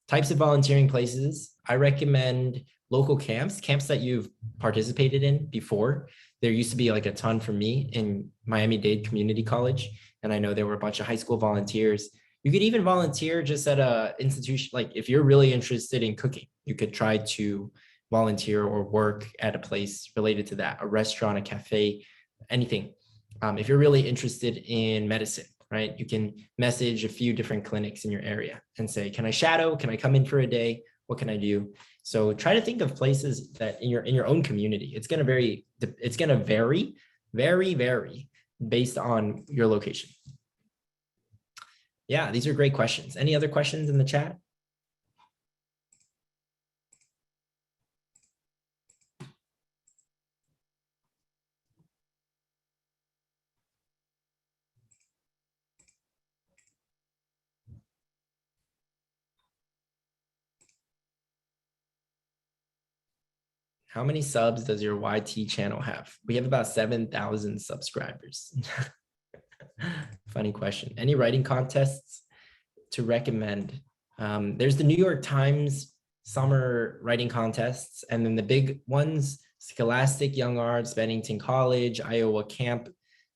Types of volunteering places, I recommend local camps that you've participated in before. There used to be like a ton for me in Miami-Dade Community College, and I know there were a bunch of high school volunteers. You could even volunteer just at a institution. Like if you're really interested in cooking, you could try to volunteer or work at a place related to that, a restaurant, a cafe, anything. If you're really interested in medicine, right, you can message a few different clinics in your area and say, can I shadow? Can I come in for a day? What can I do? So try to think of places that in your own community. It's going to vary, very based on your location. Yeah, these are great questions. Any other questions in the chat? How many subs does your YT channel have? We have about 7,000 subscribers. Funny question. Any writing contests to recommend? There's the New York Times summer writing contests, and then the big ones, Scholastic, Young Arts, Bennington College, Iowa Camp,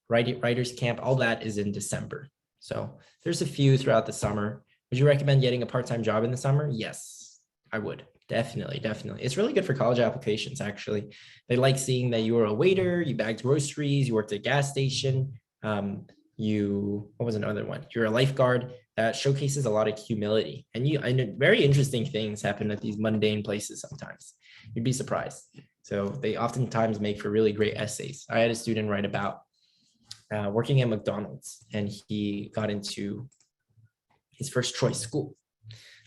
Writers Camp, all that is in December. So there's a few throughout the summer. Would you recommend getting a part-time job in the summer? Yes, I would. Definitely. It's really good for college applications, actually. They like seeing that you were a waiter, you bagged groceries, you worked at a gas station. What was another one? You're a lifeguard. That showcases a lot of humility. And very interesting things happen at these mundane places sometimes. You'd be surprised. So they oftentimes make for really great essays. I had a student write about working at McDonald's, and he got into his first choice school.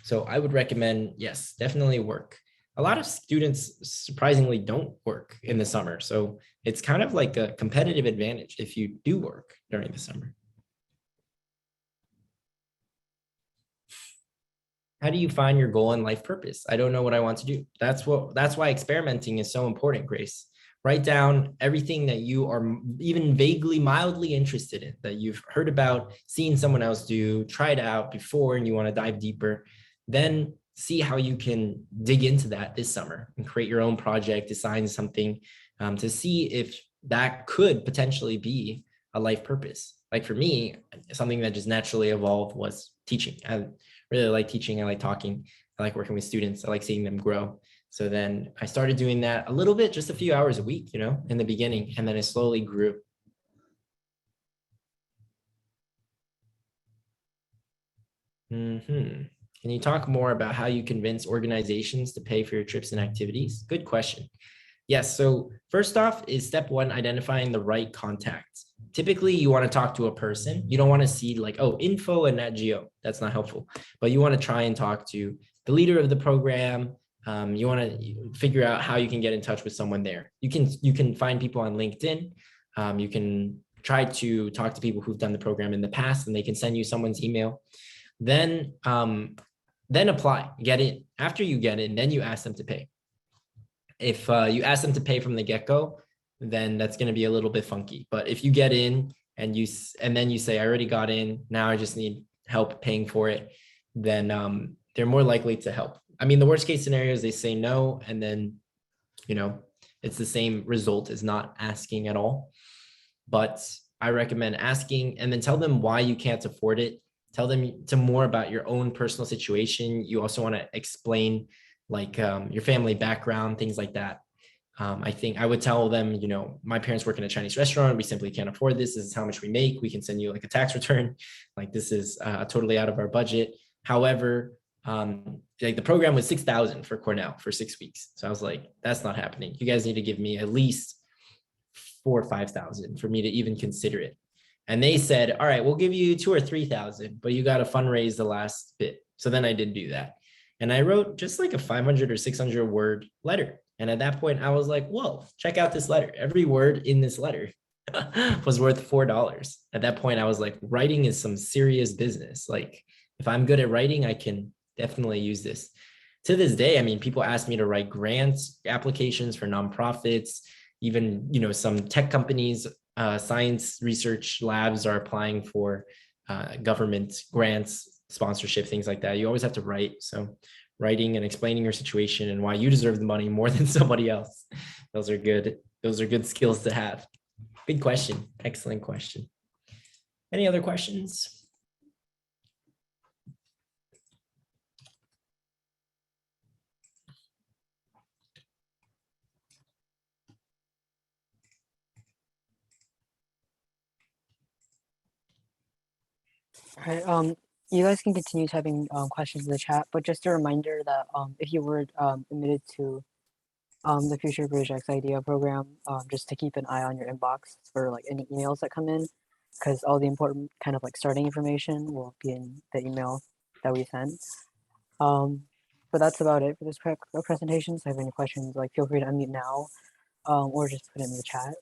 So I would recommend, yes, definitely work. A lot of students surprisingly don't work in the summer. So it's kind of like a competitive advantage if you do work during the summer. How do you find your goal and life purpose? I don't know what I want to do. That's why experimenting is so important, Grace. Write down everything that you are even vaguely, mildly interested in, that you've heard about, seen someone else do, tried out before, and you want to dive deeper. Then see how you can dig into that this summer and create your own project, design something to see if that could potentially be a life purpose. Like for me, something that just naturally evolved was teaching. I really like teaching. I like talking. I like working with students. I like seeing them grow. So then I started doing that a little bit, just a few hours a week, in the beginning, and then it slowly grew. Can you talk more about how you convince organizations to pay for your trips and activities? Good question. Yes. So first off is step one, identifying the right contacts. Typically, you want to talk to a person. You don't want to see like, oh, info and Nat Geo. That's not helpful. But you want to try and talk to the leader of the program. You want to figure out how you can get in touch with someone there. You can find people on LinkedIn. You can try to talk to people who've done the program in the past, and they can send you someone's email. Then apply, get in. After you get in, then you ask them to pay. If you ask them to pay from the get-go, then that's going to be a little bit funky. But if you get in and then you say, I already got in, now I just need help paying for it, then they're more likely to help. I mean, the worst case scenario is they say no, and then, it's the same result as not asking at all. But I recommend asking, and then tell them why you can't afford it. Tell them more about your own personal situation. You also want to explain like your family background, things like that. I think I would tell them, my parents work in a Chinese restaurant. We simply can't afford this. This is how much we make. We can send you like a tax return. Like this is totally out of our budget. However, like the program was 6,000 for Cornell for 6 weeks. So I was like, that's not happening. You guys need to give me at least 4,000 or 5,000 for me to even consider it. And they said, all right, we'll give you 2,000 or 3,000, but you got to fundraise the last bit. So then I did do that. And I wrote just like a 500 or 600 word letter. And at that point I was like, whoa, check out this letter. Every word in this letter was worth $4. At that point, I was like, writing is some serious business. Like if I'm good at writing, I can definitely use this. To this day, I mean, people ask me to write grants applications for nonprofits, even, some tech companies, science research labs are applying for government grants, sponsorship, things like that. You always have to write. So writing and explaining your situation and why you deserve the money more than somebody else. Those are good skills to have. Good question. Excellent question. Any other questions? All right. You guys can continue typing questions in the chat, but just a reminder that if you were admitted to the Future Projects Idea program, just to keep an eye on your inbox for like any emails that come in, because all the important kind of like starting information will be in the email that we send. But that's about it for this presentation. So if you have any questions, like feel free to unmute now, or just put it in the chat.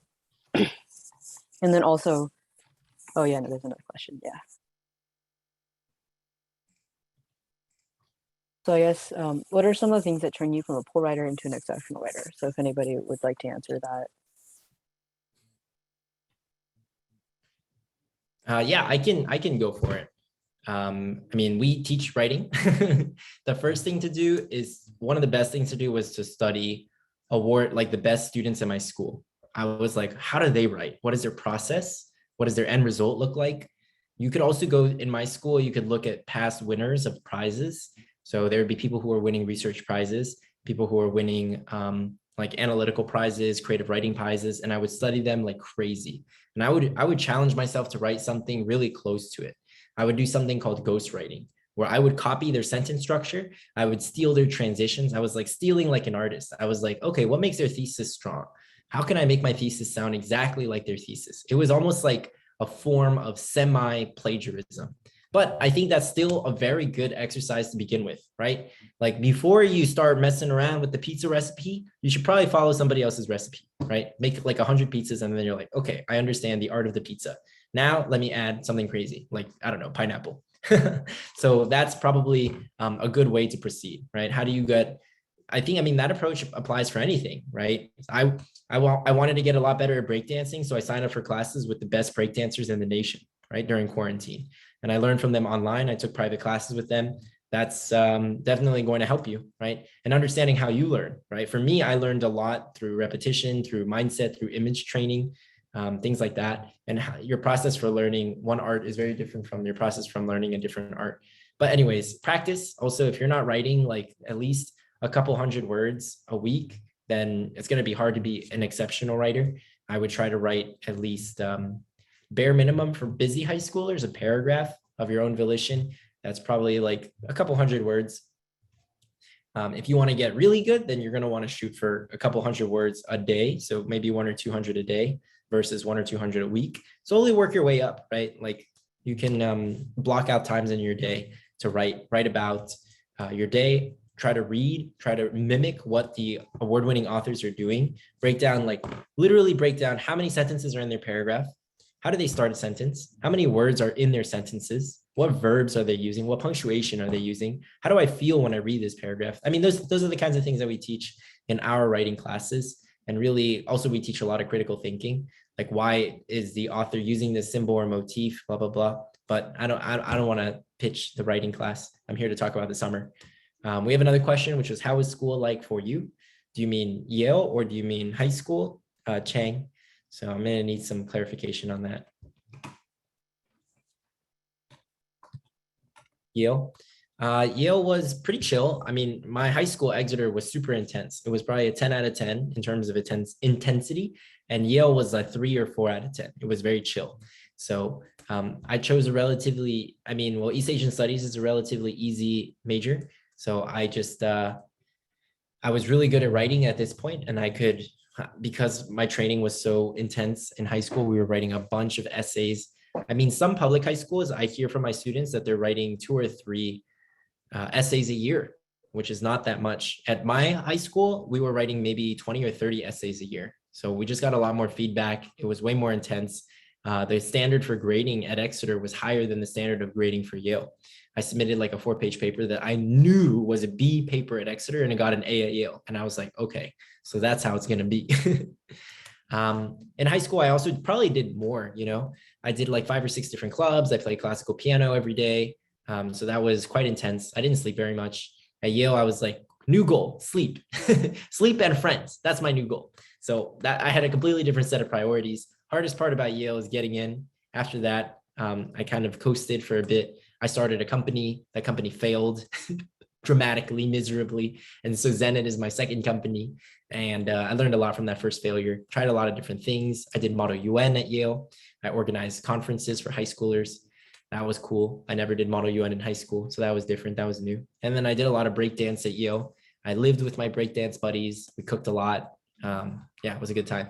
And then also, oh yeah, no, there's another question. Yeah. So I guess, what are some of the things that turn you from a poor writer into an exceptional writer? So if anybody would like to answer that. Yeah, I can go for it. I mean, we teach writing. The first thing to do is one of the best things to do was to study award like the best students in my school. I was like, how do they write? What is their process? What does their end result look like? You could also go in my school, you could look at past winners of prizes. So there would be people who are winning research prizes, people who are winning like analytical prizes, creative writing prizes, and I would study them like crazy. And I would challenge myself to write something really close to it. I would do something called ghostwriting, where I would copy their sentence structure. I would steal their transitions. I was like stealing like an artist. I was like, okay, what makes their thesis strong? How can I make my thesis sound exactly like their thesis? It was almost like a form of semi-plagiarism. But I think that's still a very good exercise to begin with, right? Like before you start messing around with the pizza recipe, you should probably follow somebody else's recipe, right? Make like 100 pizzas and then you're like, okay, I understand the art of the pizza. Now let me add something crazy, like, I don't know, pineapple. So that's probably a good way to proceed, right? How do you get, I think, I mean, that approach applies for anything, right? I wanted to get a lot better at breakdancing. So I signed up for classes with the best breakdancers in the nation, right? During quarantine. And I learned from them online. I took private classes with them. That's definitely going to help you, right? And understanding how you learn, right? For me, I learned a lot through repetition, through mindset, through image training, things like that. And your process for learning one art is very different from your process from learning a different art. But anyways, practice. Also, if you're not writing like at least a couple hundred words a week, then it's going to be hard to be an exceptional writer. I would try to write at least bare minimum for busy high schoolers, a paragraph of your own volition. That's probably like a couple hundred words. If you want to get really good, then you're going to want to shoot for a couple hundred words a day. So maybe 100 or 200 a day versus 100 or 200 a week. Slowly work your way up, right? Like you can block out times in your day to write about your day. Try to read, try to mimic what the award-winning authors are doing. Break down, like literally break down how many sentences are in their paragraph. How do they start a sentence? How many words are in their sentences? What verbs are they using? What punctuation are they using? How do I feel when I read this paragraph? I mean, those are the kinds of things that we teach in our writing classes. And really, also we teach a lot of critical thinking, like why is the author using this symbol or motif, blah, blah, blah. But I don't want to pitch the writing class. I'm here to talk about the summer. We have another question, which was, how is school like for you? Do you mean Yale or do you mean high school? Chang. So I'm going to need some clarification on that. Yale. Yale was pretty chill. I mean, my high school Exeter was super intense. It was probably a 10 out of 10 in terms of intensity. And Yale was a 3 or 4 out of 10. It was very chill. So I chose a relatively, East Asian Studies is a relatively easy major. So I just, I was really good at writing at this point, and I could, because my training was so intense in high school, we were writing a bunch of essays. I mean, some public high schools, I hear from my students that they're writing 2 or 3 essays a year, which is not that much. At my high school, we were writing maybe 20 or 30 essays a year. So we just got a lot more feedback. It was way more intense. The standard for grading at Exeter was higher than the standard of grading for Yale. I submitted like a 4-page paper that I knew was a B paper at Exeter, and I got an A at Yale. And I was like, okay, so that's how it's going to be. In high school, I also probably did more, I did like 5 or 6 different clubs. I played classical piano every day. So that was quite intense. I didn't sleep very much. At Yale, I was like, new goal, sleep, sleep and friends. That's my new goal. So that I had a completely different set of priorities. Hardest part about Yale is getting in. After that, I kind of coasted for a bit. I started a company. That company failed dramatically, miserably. And so Zenit is my second company. And I learned a lot from that first failure. Tried a lot of different things. I did Model UN at Yale. I organized conferences for high schoolers. That was cool. I never did Model UN in high school. So that was different. That was new. And then I did a lot of breakdance at Yale. I lived with my breakdance buddies. We cooked a lot. Yeah, it was a good time.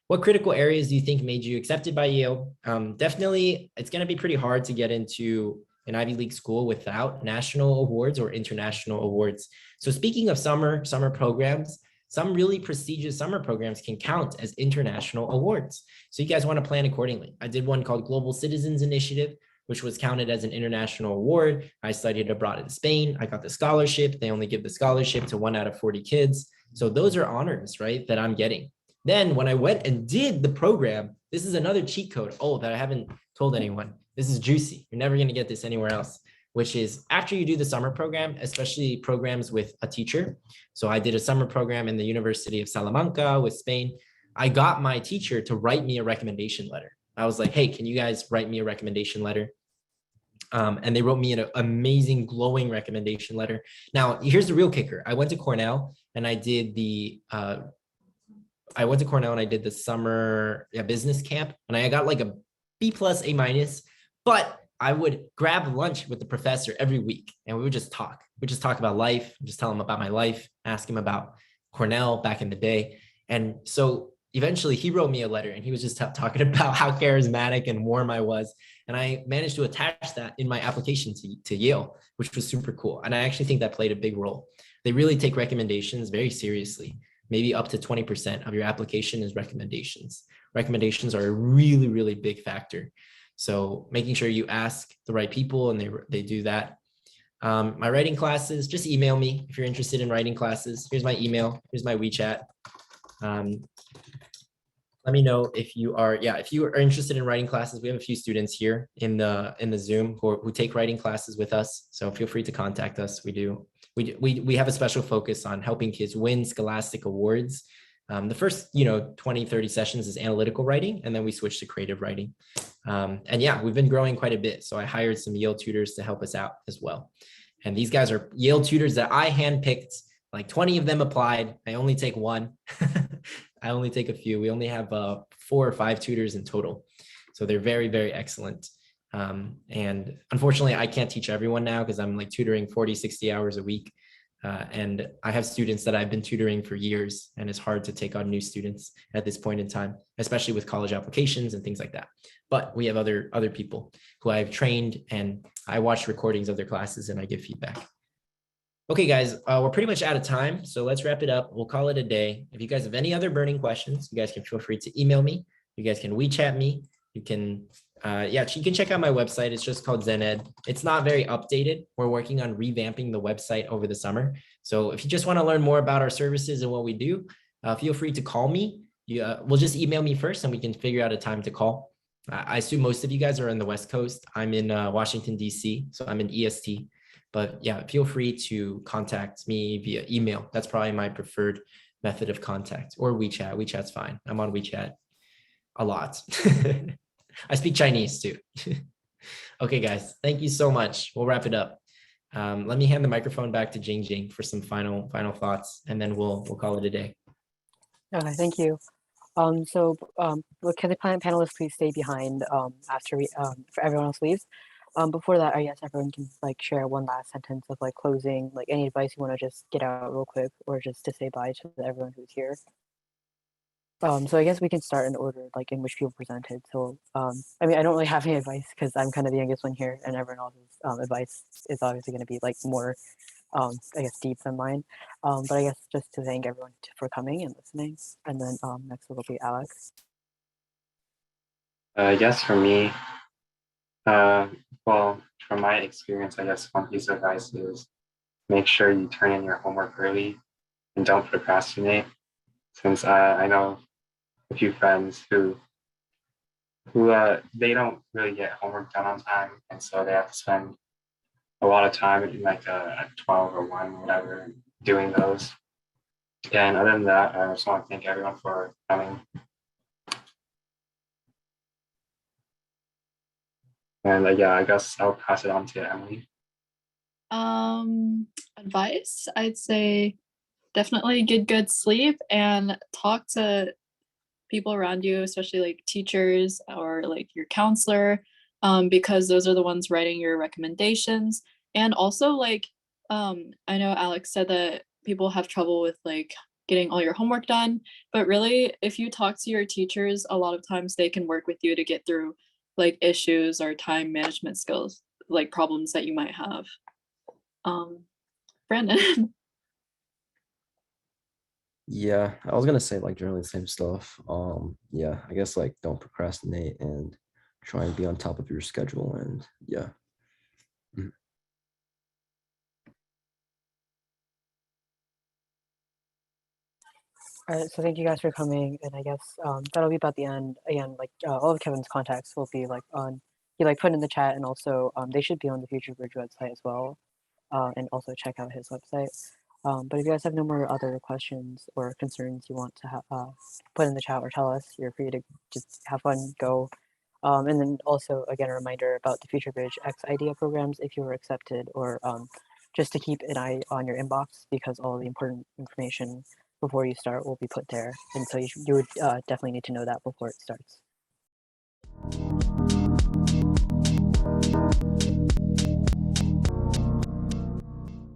What critical areas do you think made you accepted by Yale? Definitely, it's going to be pretty hard to get into an Ivy League school without national awards or international awards. So speaking of summer programs, some really prestigious summer programs can count as international awards. So you guys want to plan accordingly. I did one called Global Citizens Initiative, which was counted as an international award. I studied abroad in Spain. I got the scholarship. They only give the scholarship to 1 out of 40 kids. So those are honors, right, that I'm getting. Then when I went and did the program, this is another cheat code. Oh, that I haven't told anyone. This is juicy. You're never going to get this anywhere else, which is after you do the summer program, especially programs with a teacher. So I did a summer program in the University of Salamanca with Spain. I got my teacher to write me a recommendation letter. I was like, hey, can you guys write me a recommendation letter? And they wrote me an amazing, glowing recommendation letter. Now, here's the real kicker. I went to Cornell and I did the summer business camp, and I got like a B+, A-, but I would grab lunch with the professor every week and we would just talk. We'd just talk about life, just tell him about my life, ask him about Cornell back in the day. And so, eventually he wrote me a letter and he was just talking about how charismatic and warm I was. And I managed to attach that in my application to Yale, which was super cool. And I actually think that played a big role. They really take recommendations very seriously. Maybe up to 20% of your application is recommendations. Recommendations are a really, really big factor. So making sure you ask the right people and they do that. My writing classes, just email me if you're interested in writing classes. Here's my email. Here's my WeChat. Let me know if you are, if you are interested in writing classes. We have a few students here in the Zoom who take writing classes with us. So feel free to contact us. We have a special focus on helping kids win scholastic awards. The first, 20, 30 sessions is analytical writing, and then we switch to creative writing. And yeah, we've been growing quite a bit. So I hired some Yale tutors to help us out as well. And these guys are Yale tutors that I handpicked. Like 20 of them applied. I only take one. I only take a few. We only have 4 or 5 tutors in total. So they're very, very excellent. And unfortunately, I can't teach everyone now because I'm like tutoring 40, 60 hours a week. And I have students that I've been tutoring for years, and it's hard to take on new students at this point in time, especially with college applications and things like that. But we have other people who I've trained, and I watch recordings of their classes and I give feedback. Okay, guys, we're pretty much out of time, so let's wrap it up. We'll call it a day. If you guys have any other burning questions, you guys can feel free to email me. You guys can WeChat me. You can, you can check out my website. It's just called ZenEd. It's not very updated. We're working on revamping the website over the summer. So if you just want to learn more about our services and what we do, feel free to call me. We'll just email me first, and we can figure out a time to call. I assume most of you guys are on the West Coast. I'm in Washington, D.C., so I'm in EST. But yeah, feel free to contact me via email. That's probably my preferred method of contact, or WeChat. WeChat's fine. I'm on WeChat a lot. I speak Chinese too. Okay, guys, thank you so much. We'll wrap it up. Let me hand the microphone back to Jing for some final thoughts, and then we'll call it a day. Okay, thank you. Can the panelists please stay behind after for everyone else leaves? Before that, I guess everyone can like share one last sentence of like closing, like any advice you want to just get out real quick, or just to say bye to everyone who's here. So I guess we can start in order like in which people presented. So I mean, I don't really have any advice because I'm kind of the youngest one here, and everyone else's advice is obviously going to be like more I guess deep than mine. But I guess just to thank everyone for coming and listening, and then next will be Alex. I guess for me, well, from my experience, I guess one piece of advice is make sure you turn in your homework early and don't procrastinate. Since I know a few friends who they don't really get homework done on time, and so they have to spend a lot of time in like at 12 or 1, whatever, doing those. And other than that, I just want to thank everyone for coming. And I guess I'll pass it on to Emily. Advice, I'd say definitely get good sleep and talk to people around you, especially like teachers or like your counselor, because those are the ones writing your recommendations. And also like, I know Alex said that people have trouble with like getting all your homework done, but really if you talk to your teachers, a lot of times they can work with you to get through like issues or time management skills, like problems that you might have. Brandon. Yeah, I was gonna say like generally the same stuff. Yeah, I guess like don't procrastinate and try and be on top of your schedule, and yeah. Mhm. All right, so thank you guys for coming, and I guess that'll be about the end. Again, like all of Kevin's contacts will be like he like put in the chat, and also they should be on the Future Bridge website as well, and also check out his website. But if you guys have no more other questions or concerns you want to put in the chat or tell us, you're free to just have fun, go. And then also, again, a reminder about the Future Bridge X IDEA programs if you were accepted, or just to keep an eye on your inbox because all the important information before you start will be put there. And so you would definitely need to know that before it starts.